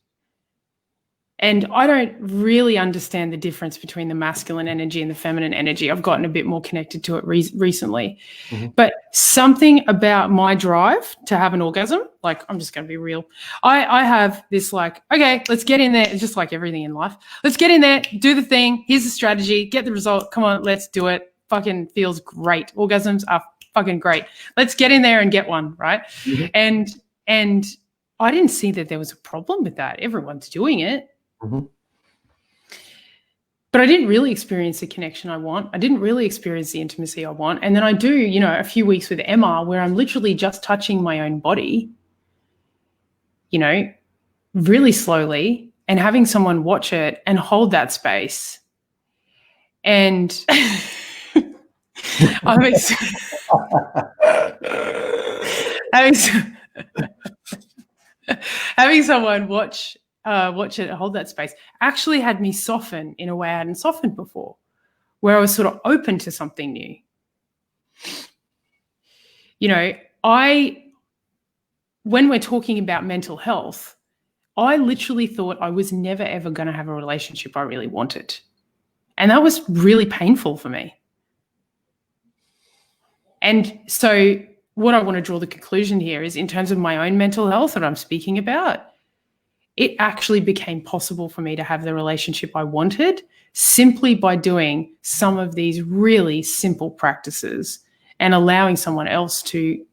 And I don't really understand the difference between the masculine energy and the feminine energy. I've gotten a bit more connected to it recently. Mm-hmm. But something about my drive to have an orgasm, like, I'm just going to be real. I have this like, okay, let's get in there. It's just like everything in life. Let's get in there, do the thing. Here's the strategy. Get the result. Come on, let's do it. Fucking feels great. Orgasms are fucking great. Let's get in there and get one, right? Mm-hmm. And I didn't see that there was a problem with that. Everyone's doing it. Mm-hmm. But I didn't really experience the connection I want. I didn't really experience the intimacy I want. And then I do, a few weeks with Emma where I'm literally just touching my own body, really slowly, and having someone watch it and hold that space. And having someone watch it, hold that space, actually had me soften in a way I hadn't softened before, where I was sort of open to something new. When we're talking about mental health, I literally thought I was never, ever going to have a relationship I really wanted. And that was really painful for me. And so what I want to draw the conclusion here is, in terms of my own mental health that I'm speaking about, it actually became possible for me to have the relationship I wanted simply by doing some of these really simple practices and allowing someone else to,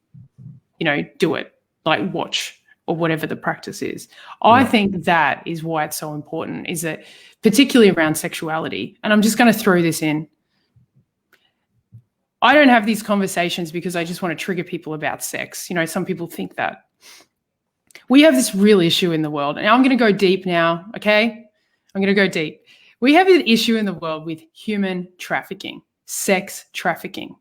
do it, like watch or whatever the practice is. Yeah. I think that is why it's so important, is that particularly around sexuality, and I'm just going to throw this in. I don't have these conversations because I just want to trigger people about sex. Some people think that. We have this real issue in the world, and I'm going to go deep now, okay? I'm going to go deep. We have an issue in the world with human trafficking, sex trafficking.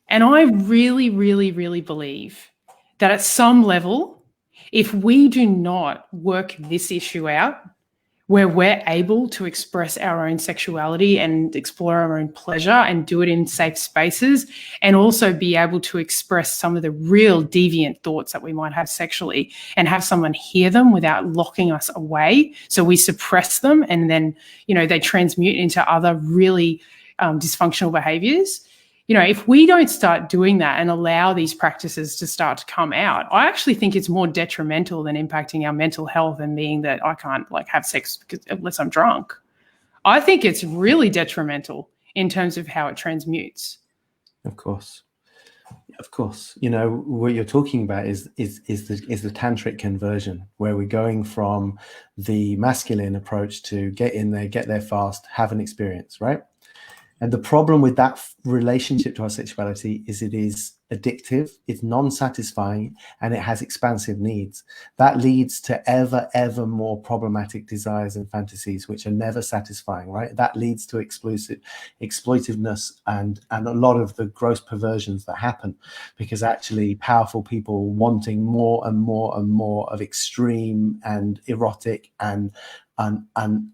And I really, really, really believe that at some level, if we do not work this issue out, where we're able to express our own sexuality and explore our own pleasure and do it in safe spaces, and also be able to express some of the real deviant thoughts that we might have sexually and have someone hear them without locking us away. So we suppress them, and then, they transmute into other really dysfunctional behaviors. If we don't start doing that and allow these practices to start to come out, I actually think it's more detrimental than impacting our mental health and being that I can't have sex unless I'm drunk. I think it's really detrimental in terms of how it transmutes. Of course. Of course, you know, what you're talking about is the tantric conversion, where we're going from the masculine approach to get in there, get there fast, have an experience, right? And the problem with that relationship to our sexuality is it is addictive, it's non-satisfying, and it has expansive needs. That leads to ever more problematic desires and fantasies, which are never satisfying, right? That leads to exploitiveness and a lot of the gross perversions that happen, because actually powerful people wanting more and more of extreme and erotic and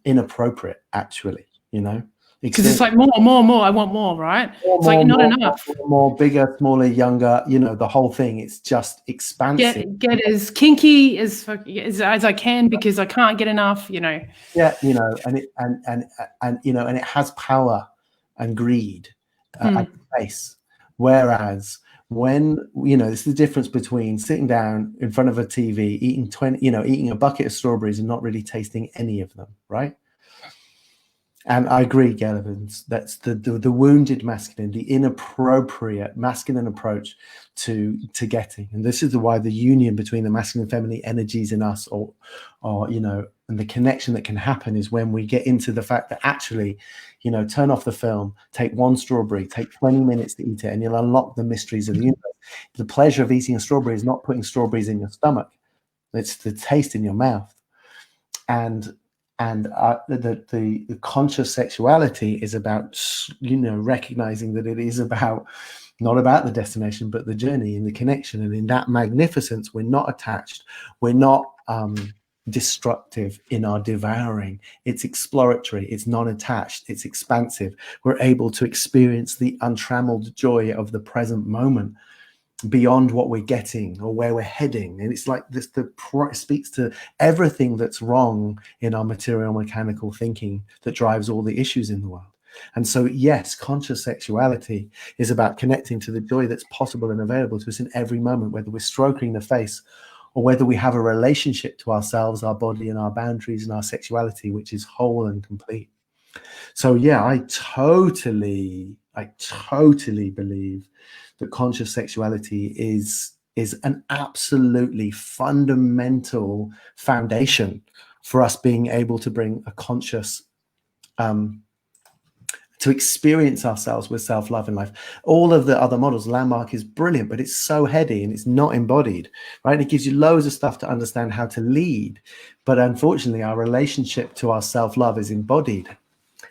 inappropriate, actually, you know? Because it's like more. I want more, right? It's like not enough. More, bigger, smaller, younger. You know, the whole thing. It's just expansive. Get as kinky as I can, because I can't get enough. You know. Yeah, you know, and you know, and it has power and greed and space. Whereas when, you know, this is the difference between sitting down in front of a TV, eating a bucket of strawberries and not really tasting any of them, right? And I agree, Gail Evans, that's the wounded masculine, the inappropriate masculine approach to getting. And this is why the union between the masculine and feminine energies in us, or you know, and the connection that can happen is when we get into the fact that actually, you know, turn off the film, take one strawberry, take 20 minutes to eat it, and you'll unlock the mysteries of the universe. The pleasure of eating a strawberry is not putting strawberries in your stomach. It's the taste in your mouth. And the conscious sexuality is about, you know, recognizing that it is about, not about the destination, but the journey and the connection. And in that magnificence, we're not attached. We're not destructive in our devouring. It's exploratory. It's non-attached. It's expansive. We're able to experience the untrammeled joy of the present moment, beyond what we're getting or where we're heading. And it's like this, speaks to everything that's wrong in our material mechanical thinking that drives all the issues in the world. And so, yes, conscious sexuality is about connecting to the joy that's possible and available to us in every moment, whether we're stroking the face or whether we have a relationship to ourselves, our body, and our boundaries and our sexuality, which is whole and complete. So yeah, I totally believe that conscious sexuality is an absolutely fundamental foundation for us being able to bring a conscious to experience ourselves with self-love in life. All of the other models, Landmark is brilliant, but it's so heady and it's not embodied, right? It gives you loads of stuff to understand how to lead, but unfortunately our relationship to our self-love is embodied.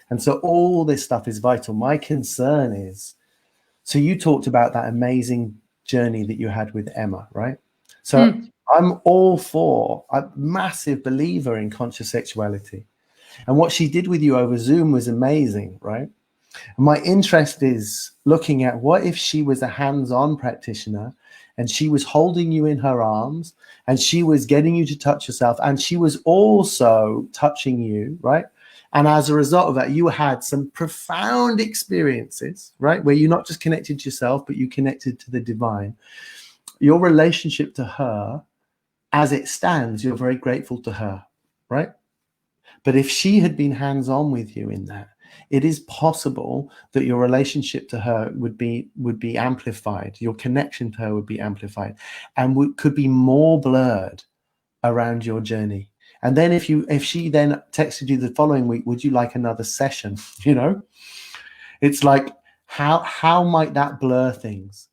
And so all this stuff is vital. My concern is, so you talked about that amazing journey that you had with Emma, right? So I'm all for, a massive believer in conscious sexuality. And what she did with you over Zoom was amazing, right? And my interest is looking at, what if she was a hands-on practitioner and she was holding you in her arms and she was getting you to touch yourself and she was also touching you, right? And as a result of that, you had some profound experiences, right? Where you not just connected to yourself, but you connected to the divine. Your relationship to her, as it stands, you're very grateful to her, right? But if she had been hands-on with you in that, it is possible that your relationship to her would be amplified. Your connection to her would be amplified and could be more blurred around your journey. And then if she then texted you the following week, would you like another session? You know, it's like, how might that blur things?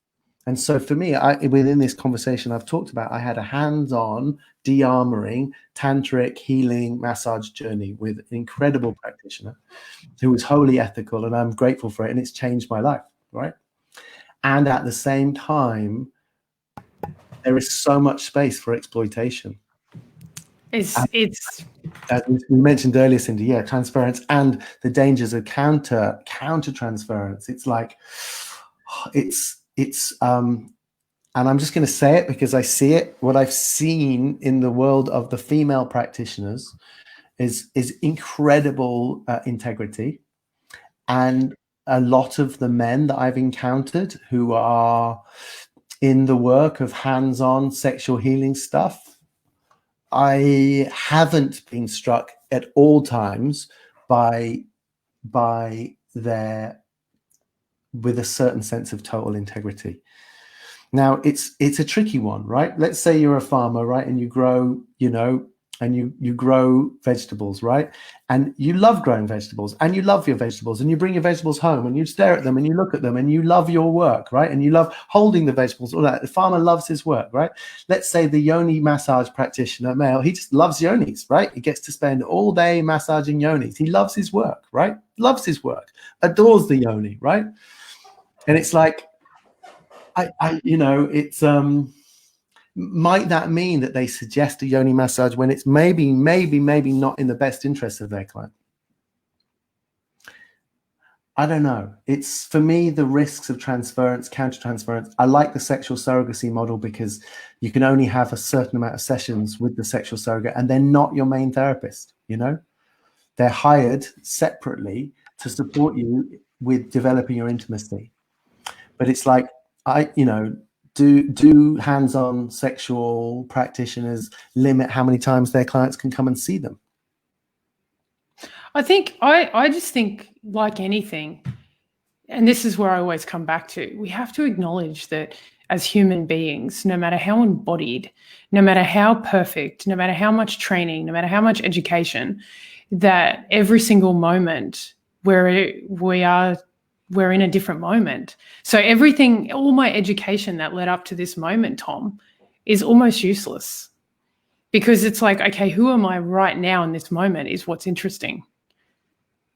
And so for me, within this conversation I've talked about, I had a hands-on de-armoring tantric healing massage journey with an incredible practitioner who was wholly ethical, and I'm grateful for it, and it's changed my life, right? And at the same time, there is so much space for exploitation. It's as we mentioned earlier, Cindy, yeah, transference and the dangers of counter transference. It's like it's and I'm just going to say it because I see it. What I've seen in the world of the female practitioners is incredible integrity, and a lot of the men that I've encountered who are in the work of hands-on sexual healing stuff, I haven't been struck at all times by with a certain sense of total integrity. Now, it's a tricky one, right? Let's say you're a farmer, right? And you grow, and you grow vegetables, right? And you love growing vegetables, and you love your vegetables, and you bring your vegetables home, and you stare at them, and you look at them, and you love your work, right? And you love holding the vegetables, all that. The farmer loves his work, right? Let's say the Yoni massage practitioner, male, he just loves yonis, right? He gets to spend all day massaging yonis. He loves his work, right? Loves his work, adores the Yoni, right? And it's like, might that mean that they suggest a Yoni massage when it's maybe not in the best interest of their client? I don't know. It's, for me, the risks of transference, countertransference. I like the sexual surrogacy model because you can only have a certain amount of sessions with the sexual surrogate, and they're not your main therapist, They're hired separately to support you with developing your intimacy. But it's like, do hands-on sexual practitioners limit how many times their clients can come and see them? I just think, like anything, and this is where I always come back to, we have to acknowledge that as human beings, no matter how embodied, no matter how perfect, no matter how much training, no matter how much education, that every single moment we're in a different moment. So everything, all my education that led up to this moment, Tom, is almost useless, because it's like, okay, who am I right now in this moment is what's interesting.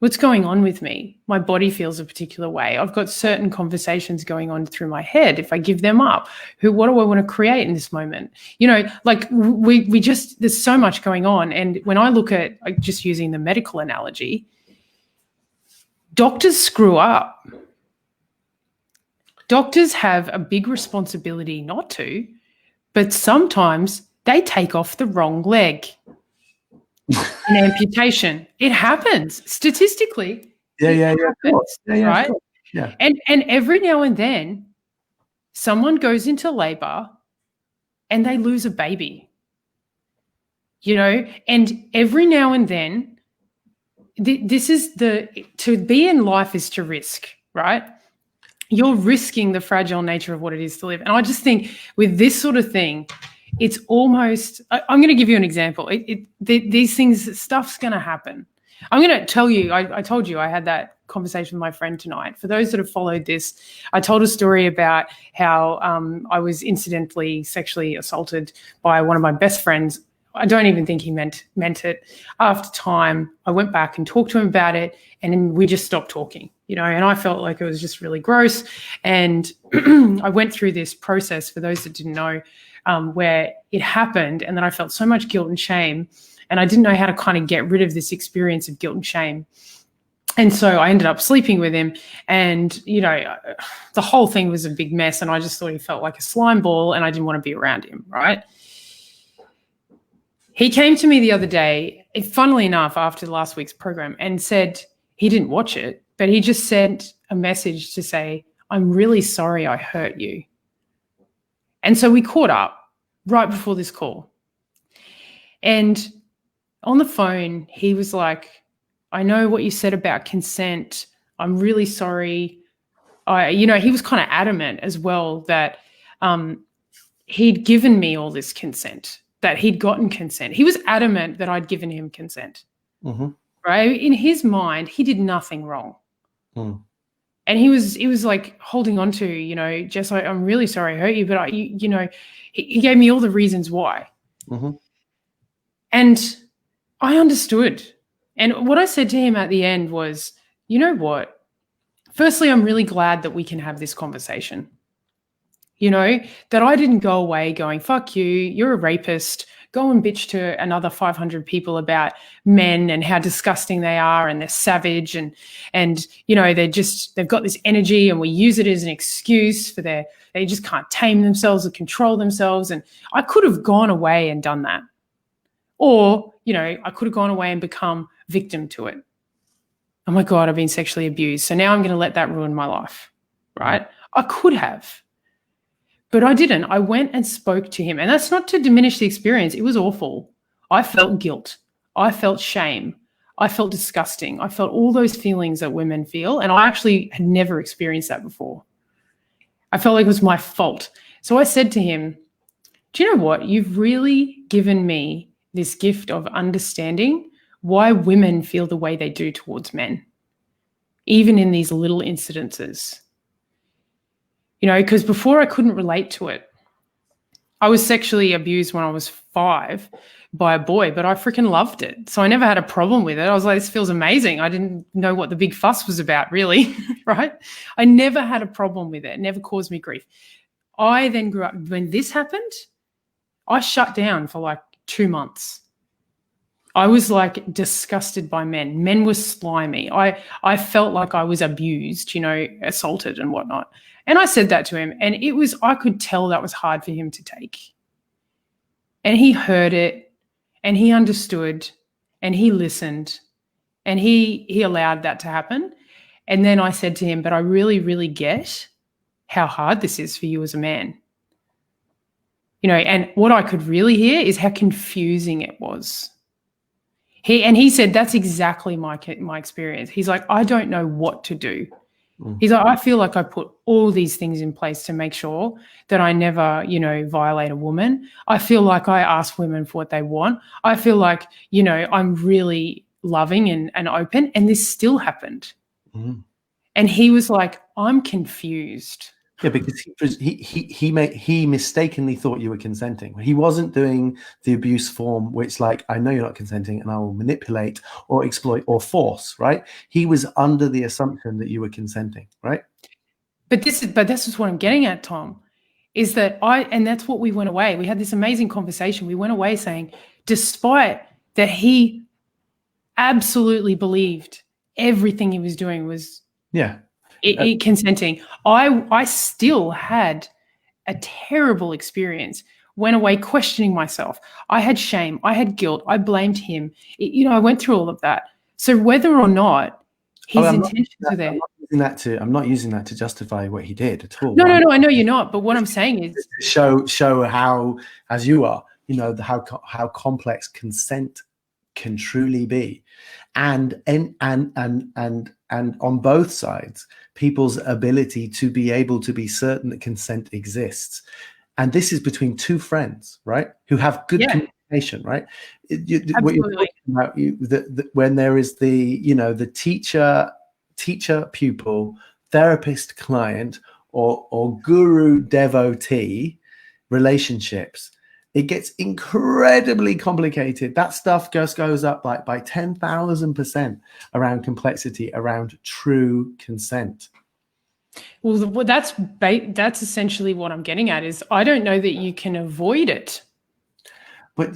What's going on with me? My body feels a particular way. I've got certain conversations going on through my head. If I give them up, what do I want to create in this moment? We just, there's so much going on. And when I look at, just using the medical analogy, doctors screw up. Doctors have a big responsibility not to, but sometimes they take off the wrong leg. An amputation. It happens statistically. Yeah, right? Yeah. And every now and then someone goes into labor and they lose a baby. And every now and then this is to be in life is to risk, right? You're risking the fragile nature of what it is to live. And I just think with this sort of thing, it's almost, I'm going to give you an example. These things, stuff's going to happen. I'm going to tell you, I told you I had that conversation with my friend tonight. For those that have followed this, I told a story about how I was incidentally sexually assaulted by one of my best friends. I don't even think he meant it. After time, I went back and talked to him about it, and then we just stopped talking, and I felt like it was just really gross. And I went through this process, for those that didn't know, where it happened, and then I felt so much guilt and shame, and I didn't know how to kind of get rid of this experience of guilt and shame. And so I ended up sleeping with him, and, the whole thing was a big mess, and I just thought he felt like a slime ball, and I didn't want to be around him, right? He came to me the other day, funnily enough, after last week's program, and said he didn't watch it, but he just sent a message to say, "I'm really sorry I hurt you." And so we caught up right before this call. And on the phone, he was like, "I know what you said about consent. I'm really sorry." He was kind of adamant as well that he'd given me all this consent, that he'd gotten consent. He was adamant that I'd given him consent. Mm-hmm. Right? In his mind, he did nothing wrong. Mm. And he was like holding on to, Jess, I'm really sorry I hurt you, but he gave me all the reasons why. Mm-hmm. And I understood. And what I said to him at the end was, you know what? Firstly, I'm really glad that we can have this conversation. That I didn't go away going, "Fuck you, you're a rapist. Go and bitch to another 500 people about men and how disgusting they are, and they're savage, and they've got this energy, and we use it as an excuse for they just can't tame themselves or control themselves." And I could have gone away and done that. Or, I could have gone away and become victim to it. Oh my God, I've been sexually abused, so now I'm going to let that ruin my life, right? I could have. But I didn't. I went and spoke to him. And that's not to diminish the experience. It was awful. I felt guilt. I felt shame. I felt disgusting. I felt all those feelings that women feel, and I actually had never experienced that before. I felt like it was my fault. So I said to him, do you know what? You've really given me this gift of understanding why women feel the way they do towards men, even in these little incidences. Because before I couldn't relate to it. I was sexually abused when I was 5 by a boy, but I freaking loved it. So I never had a problem with it. I was like, this feels amazing. I didn't know what the big fuss was about, really, right? I never had a problem with it. It never caused me grief. I then grew up. When this happened, I shut down for like 2 months. I was like disgusted by men. Men were slimy. I felt like I was abused, assaulted and whatnot. And I said that to him, and I could tell that was hard for him to take. And he heard it, and he understood, and he listened, and he allowed that to happen. And then I said to him, but I really, really get how hard this is for you as a man. And what I could really hear is how confusing it was. He said, that's exactly my experience. He's like, I don't know what to do. He's like, I feel like I put all these things in place to make sure that I never, violate a woman. I feel like I ask women for what they want. I feel like, I'm really loving and open, and this still happened. And he was like, I'm confused. Yeah, because he mistakenly thought you were consenting. He wasn't doing the abuse form, which like, I know you're not consenting and I will manipulate or exploit or force, right? He was under the assumption that you were consenting, right? But this is what I'm getting at, Tom, is that and that's what we went away. We had this amazing conversation. We went away saying, despite that he absolutely believed everything he was doing was consenting, I still had a terrible experience. Went away questioning myself. I had shame. I had guilt. I blamed him. I went through all of that. So whether or not his intentions are there, I'm not using that to justify what he did at all. No. I know you're not. But what I'm saying is show how, as you are, how complex consent can truly be, and on both sides, people's ability to be able to be certain that consent exists. And this is between two friends, right, who have good communication, right? What you're talking about, when there is the teacher pupil, therapist client, or guru devotee relationships, it gets incredibly complicated. That stuff goes up like by 10,000% around complexity around true consent. Well, that's essentially what I'm getting at, is I don't know that you can avoid it. But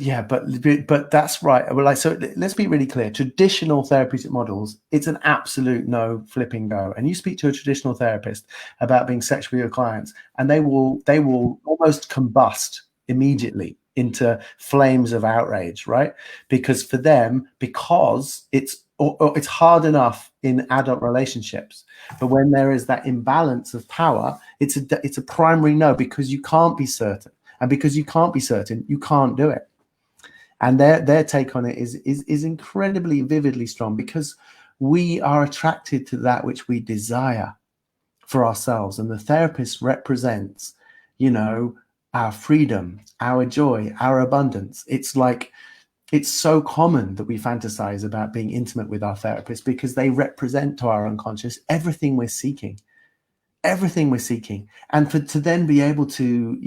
that's right. Well, so let's be really clear. Traditional therapeutic models, it's an absolute no flipping go. And you speak to a traditional therapist about being sexual with your clients, and they will almost combust immediately into flames of outrage, right? Because for them, it's hard enough in adult relationships, but when there is that imbalance of power, it's a primary no, because you can't be certain, and because you can't be certain, you can't do it. And their take on it is incredibly vividly strong, because we are attracted to that which we desire for ourselves, and the therapist represents, our freedom, our joy, our abundance. It's like, it's so common that we fantasize about being intimate with our therapist, because they represent to our unconscious everything we're seeking. And to then be able to,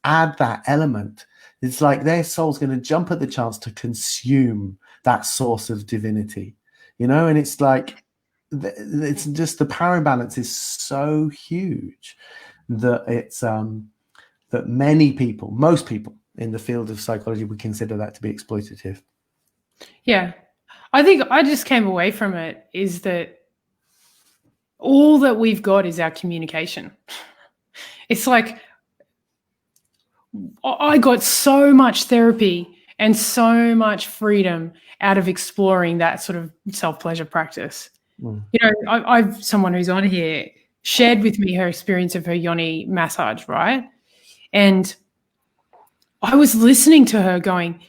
add that element, it's like their soul's going to jump at the chance to consume that source of divinity, and it's like, it's just, the power imbalance is so huge that it's that most people in the field of psychology would consider that to be exploitative. Yeah. I think I just came away from it is that all that we've got is our communication. It's like, I got so much therapy and so much freedom out of exploring that sort of self-pleasure practice. I've someone who's on here shared with me her experience of her Yoni massage, right? And I was listening to her going,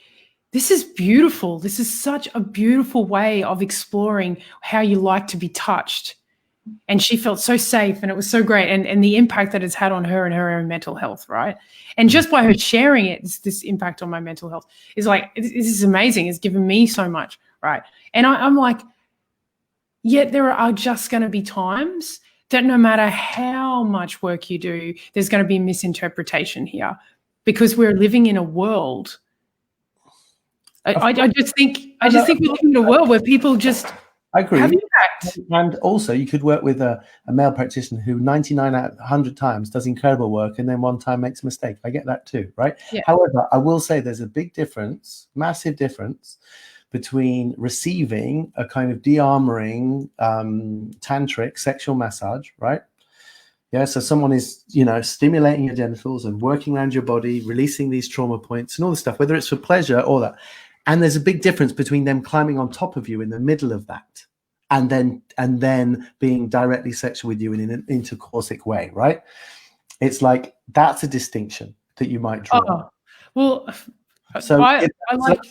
this is beautiful. This is such a beautiful way of exploring how you like to be touched. And she felt so safe, and it was so great. And the impact that it's had on her and her own mental health, right? And just by her sharing it, this impact on my mental health is like, this is amazing. It's given me so much, right? And I'm like, yet there are just going to be times that no matter how much work you do, there's going to be misinterpretation here, because we're living in a world. I just think we're living in a world where people just I agree. have impact. And also, you could work with a male practitioner who 99 out of 100 times does incredible work, and then one time makes a mistake. I get that too, right? Yeah. However, I will say there's a big difference, massive difference, between receiving a kind of de-armoring tantric sexual massage, right? Yeah, so someone is, stimulating your genitals and working around your body, releasing these trauma points and all this stuff, whether it's for pleasure or that. And there's a big difference between them climbing on top of you in the middle of that and then being directly sexual with you in an intercoursic way, right? It's like, that's a distinction that you might draw. Oh, well, so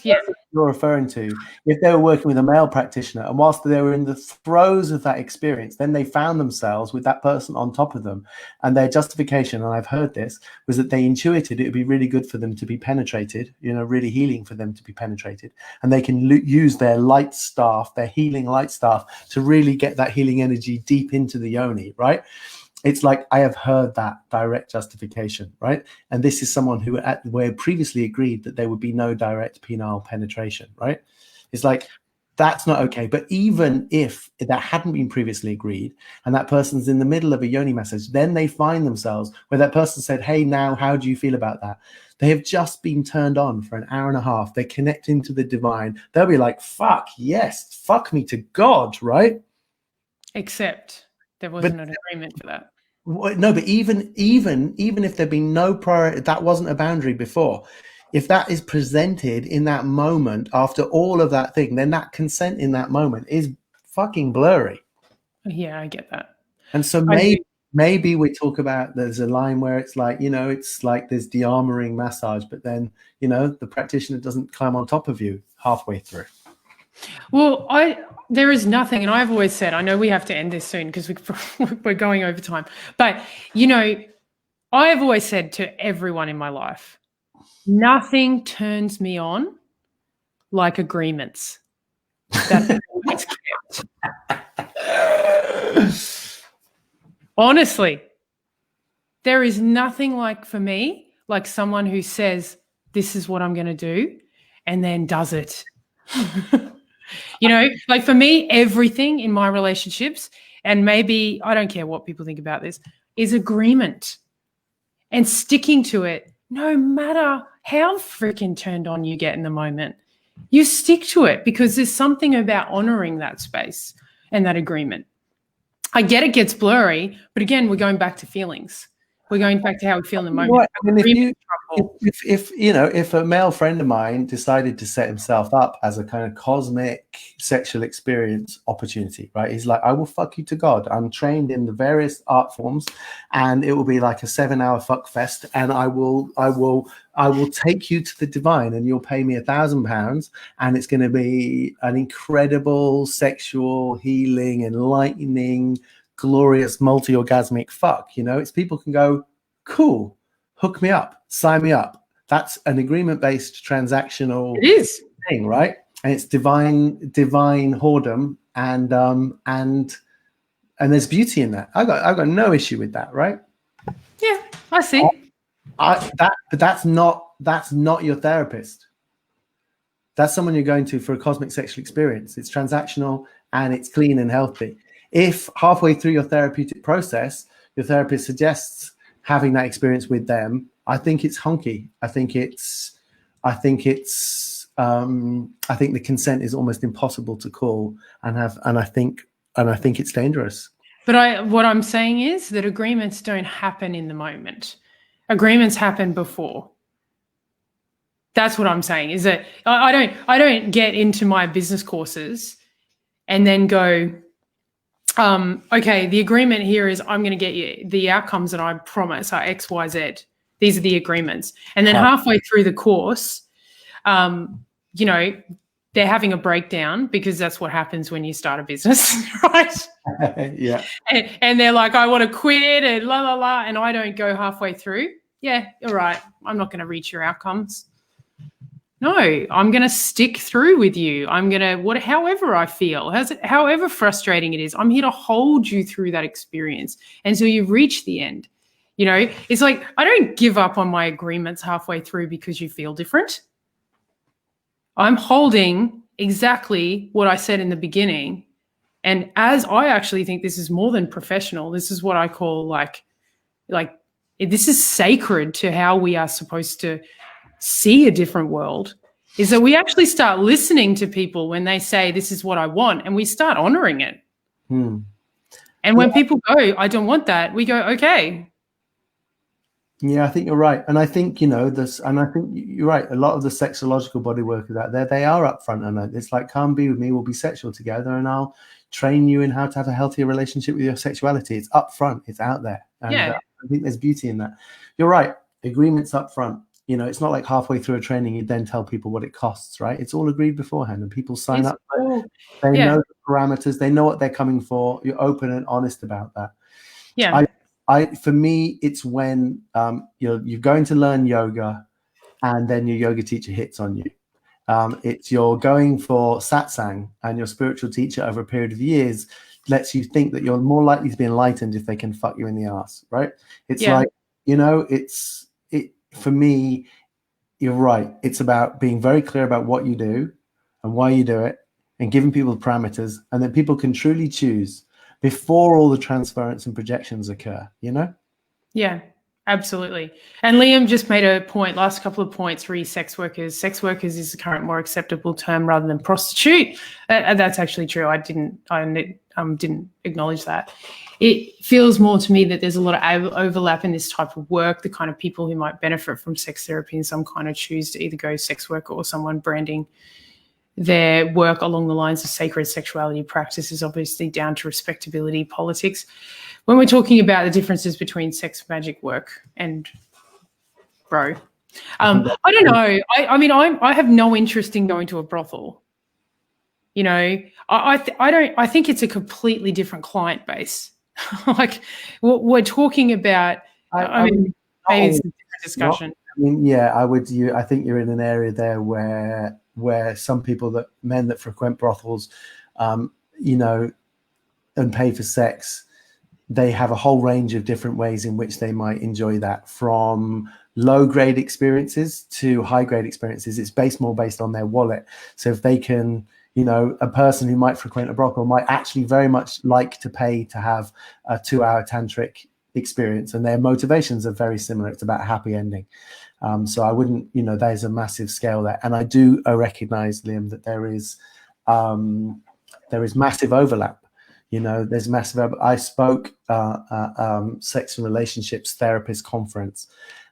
yeah. You're referring to, if they were working with a male practitioner and whilst they were in the throes of that experience, then they found themselves with that person on top of them, and their justification, and I've heard this, was that they intuited it would be really good for them to be penetrated, really healing for them to be penetrated, and they can use their light staff, their healing light staff, to really get that healing energy deep into the yoni, right? It's like, I have heard that direct justification, right? And this is someone who previously agreed that there would be no direct penile penetration, right? It's like, that's not okay. But even if that hadn't been previously agreed and that person's in the middle of a yoni massage, then they find themselves where that person said, hey, now, how do you feel about that? They have just been turned on for an hour and a half. They're connecting to the divine. They'll be like, fuck, yes, fuck me to God, right? Except there wasn't an agreement for that. No, but even if there'd been no prior, that wasn't a boundary before. If that is presented in that moment after all of that thing, then that consent in that moment is fucking blurry. Yeah, I get that. And so maybe we talk about, there's a line where it's like, it's like there's de-armoring massage, but then, the practitioner doesn't climb on top of you halfway through. Well, there is nothing, and I've always said, I know we have to end this soon because we're going over time, but, I've always said to everyone in my life, nothing turns me on like agreements that always kept. Honestly, there is nothing for me, like someone who says, this is what I'm going to do, and then does it. Like for me, everything in my relationships, and maybe I don't care what people think about this, is agreement and sticking to it. No matter how freaking turned on you get in the moment, you stick to it because there's something about honoring that space and that agreement. I get it gets blurry, but again, we're going back to feelings. We're going back to how we feel in the moment. Right. I mean, if a male friend of mine decided to set himself up as a kind of cosmic sexual experience opportunity, right? He's like, I will fuck you to God. I'm trained in the various art forms, and it will be like a 7-hour fuck fest, and I will take you to the divine, and you'll pay me £1,000, and it's going to be an incredible sexual healing, enlightening, glorious multi-orgasmic fuck. It's people can go, cool, hook me up, sign me up. That's an agreement-based transactional thing, right? And it's divine whoredom, and there's beauty in that. I've got no issue with that, right? Yeah, I see. But that's not your therapist. That's someone you're going to for a cosmic sexual experience. It's transactional and it's clean and healthy. If halfway through your therapeutic process, your therapist suggests having that experience with them, I think it's honky. I think the consent is almost impossible to call, and I think it's dangerous. But what I'm saying is that agreements don't happen in the moment. Agreements happen before. That's what I'm saying, is that I don't get into my business courses and then go, okay, the agreement here is I'm going to get you the outcomes that I promise are X, Y, Z. These are the agreements. And then halfway through the course, you know, they're having a breakdown, because that's what happens when you start a business, right? Yeah. And they're like, I want to quit and la, la, la, and I don't go halfway through. Yeah, you're right. I'm not going to reach your outcomes. No, I'm going to stick through with you. I'm going to, however I feel, however frustrating it is, I'm here to hold you through that experience until you reach the end. You know, it's like, I don't give up on my agreements halfway through because you feel different. I'm holding exactly what I said in the beginning. And as I actually think this is more than professional, this is what I call like this is sacred to how we are supposed to see a different world, is that we actually start listening to people when they say, this is what I want, and we start honoring it. And when people go, I don't want that, we go, okay. Yeah, I think you're right. And I think, you know, and I think you're right. A lot of the sexological body workers out there, they are upfront on it. It's like, come be with me, we'll be sexual together, and I'll train you in how to have a healthier relationship with your sexuality. It's upfront, it's out there. And I think there's beauty in that. You're right. Agreements upfront. You know, it's not like halfway through a training, you then tell people what it costs, right? It's all agreed beforehand, and people sign up. They know the parameters, they know what they're coming for. You're open and honest about that. Yeah. For me, it's when you're going to learn yoga, and then your yoga teacher hits on you. It's you're going for satsang, and your spiritual teacher over a period of years lets you think that you're more likely to be enlightened if they can fuck you in the ass, right? It's like, you know, for me, you're right. It's about being very clear about what you do and why you do it, and giving people parameters, and then people can truly choose before all the transference and projections occur, you know? Yeah, absolutely. And Liam just made a point, last couple of points, sex workers. Sex workers is the current more acceptable term rather than prostitute. That's actually true. I didn't acknowledge that. It feels more to me that there's a lot of overlap in this type of work. The kind of people who might benefit from sex therapy in some kind of choose to either go sex worker, or someone branding their work along the lines of sacred sexuality practice is obviously down to respectability politics. When we're talking about the differences between sex magic work and bro, I don't know. I mean, I have no interest in going to a brothel. You know, I think it's a completely different client base. Like what we're talking about. I mean, maybe it's a different discussion. I mean, yeah, I think you're in an area there where some people, men that frequent brothels, you know, and pay for sex, they have a whole range of different ways in which they might enjoy that, from low grade experiences to high grade experiences. It's more based on their wallet. So if they can, you know, a person who might frequent a brothel might actually very much like to pay to have a 2-hour tantric experience, and their motivations are very similar. It's about a happy ending. So I wouldn't, you know, there's a massive scale there. And I recognize, Liam, that there is massive overlap. You know, there's massive. I spoke sex and relationships therapist conference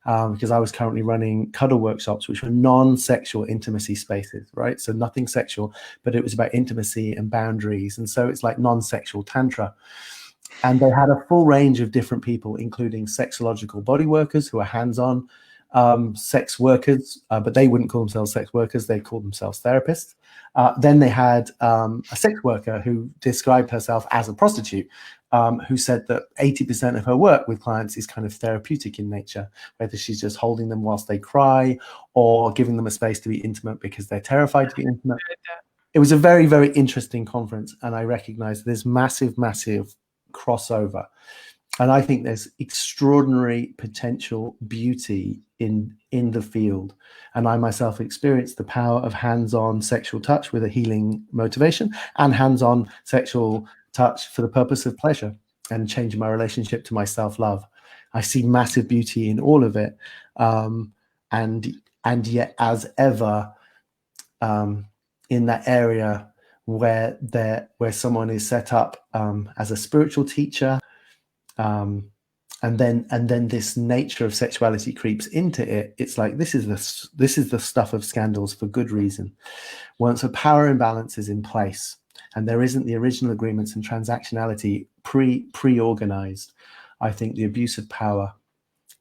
because I was currently running cuddle workshops, which were non-sexual intimacy spaces, right? So nothing sexual, but it was about intimacy and boundaries. And so it's like non-sexual tantra. And they had a full range of different people, including sexological body workers who are hands-on sex workers, but they wouldn't call themselves sex workers. They called themselves therapists. Then they had a sex worker who described herself as a prostitute, who said that 80% of her work with clients is kind of therapeutic in nature, whether she's just holding them whilst they cry or giving them a space to be intimate because they're terrified to be intimate. It was a very, very interesting conference, and I recognize there's massive, massive crossover. And I think there's extraordinary potential beauty in the field. And I myself experienced the power of hands-on sexual touch with a healing motivation, and hands-on sexual touch for the purpose of pleasure and changing my relationship to my self-love. I see massive beauty in all of it. And yet, as ever, in that area where someone is set up as a spiritual teacher, and then this nature of sexuality creeps into it. It's like this is the stuff of scandals for good reason. Once a power imbalance is in place and there isn't the original agreements and transactionality pre-organized, I think the abuse of power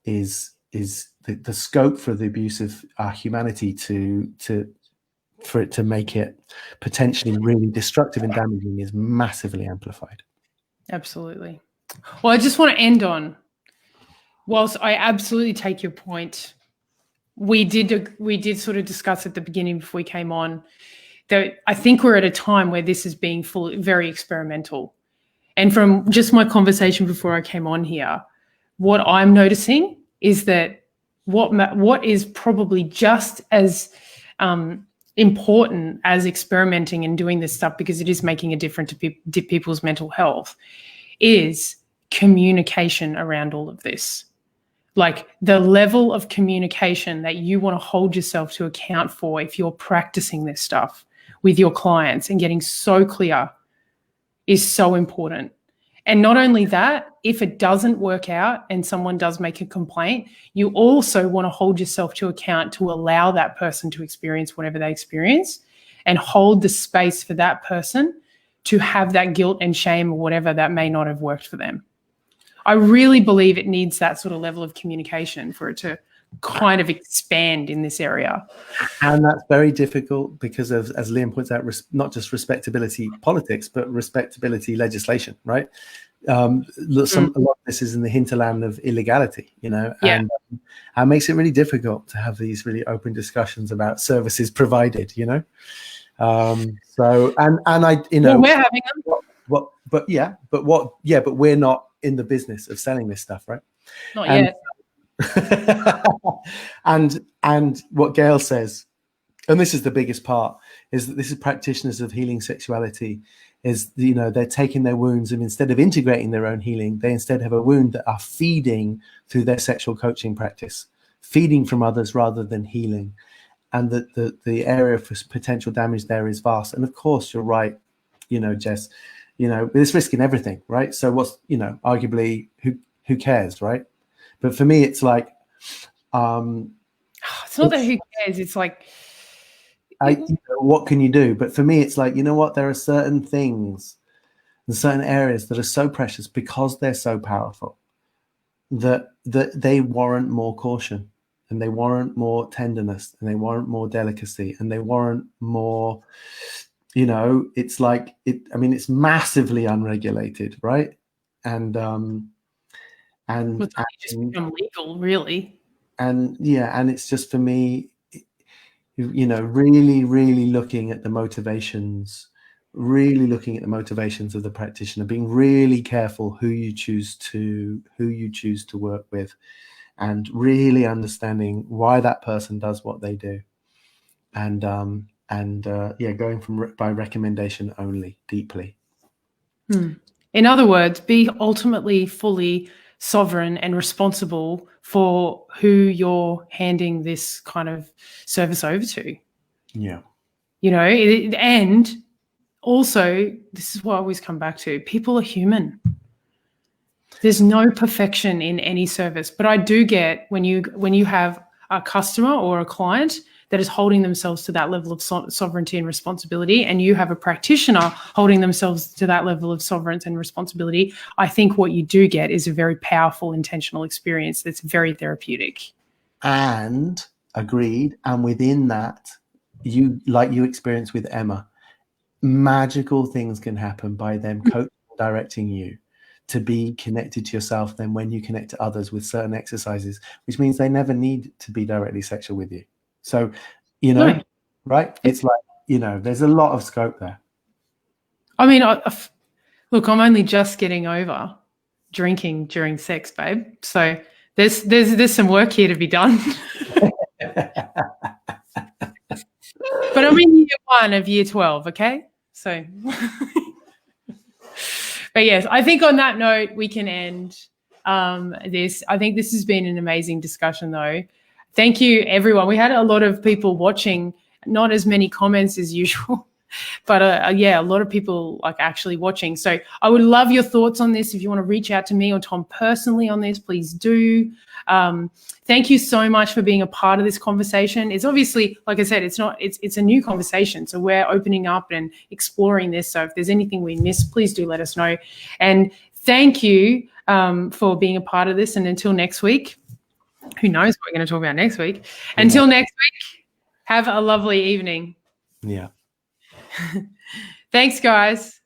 is the scope for the abuse of humanity to for it to make it potentially really destructive and damaging is massively amplified. Absolutely. Well, I just want to end on, whilst I absolutely take your point, we did sort of discuss at the beginning before we came on that I think we're at a time where this is being very experimental. And from just my conversation before I came on here, what I'm noticing is that what is probably just as important as experimenting and doing this stuff, because it is making a difference to people's mental health, is communication around all of this. Like the level of communication that you want to hold yourself to account for if you're practicing this stuff with your clients and getting so clear is so important. And not only that, if it doesn't work out and someone does make a complaint, you also want to hold yourself to account to allow that person to experience whatever they experience and hold the space for that person to have that guilt and shame or whatever that may not have worked for them. I really believe it needs that sort of level of communication for it to kind of expand in this area. And that's very difficult because of, as Liam points out, not just respectability politics, but respectability legislation, right? A lot of this is in the hinterland of illegality, and it makes it really difficult to have these really open discussions about services provided, So, and I, well, we're having them. But we're not in the business of selling this stuff, right? Not yet. And what Gail says, and this is the biggest part, is that this is practitioners of healing sexuality, is they're taking their wounds and instead of integrating their own healing, they instead have a wound that are feeding through their sexual coaching practice, feeding from others rather than healing, and that the area for potential damage there is vast. And of course, you're right, Jess. There's risk in everything, right? So what's, arguably, who cares, right? But for me, it's like, it's not that who cares. It's like, what can you do? But for me, it's like, what? There are certain things and certain areas that are so precious because they're so powerful that they warrant more caution, and they warrant more tenderness, and they warrant more delicacy, and they warrant more. It's like it's massively unregulated, right? And just become legal, really. And it's just, for me, really, really looking at the motivations, of the practitioner, being really careful who you choose to work with, and really understanding why that person does what they do, and going by recommendation only, deeply. In other words, be ultimately fully sovereign and responsible for who you're handing this kind of service over to. Yeah. And also, this is what I always come back to, people are human. There's no perfection in any service, but I do get when you have a customer or a client that is holding themselves to that level of sovereignty and responsibility, and you have a practitioner holding themselves to that level of sovereignty and responsibility, I think what you do get is a very powerful, intentional experience that's very therapeutic. And agreed. And within that, you experienced with Emma, magical things can happen by them coaching and directing you to be connected to yourself then when you connect to others with certain exercises, which means they never need to be directly sexual with you. So, right? It's like, there's a lot of scope there. I mean, look, I'm only just getting over drinking during sex, babe. So there's some work here to be done. But I'm in year 1 of year 12, okay? So, but yes, I think on that note, we can end this. I think this has been an amazing discussion, though. Thank you, everyone. We had a lot of people watching, not as many comments as usual, but a lot of people actually watching. So I would love your thoughts on this. If you want to reach out to me or Tom personally on this, please do. Thank you so much for being a part of this conversation. It's obviously, like I said, it's a new conversation. So we're opening up and exploring this. So if there's anything we missed, please do let us know. And thank you for being a part of this. And until next week, who knows what we're going to talk about next week. Until next week, have a lovely evening. Yeah. Thanks, guys.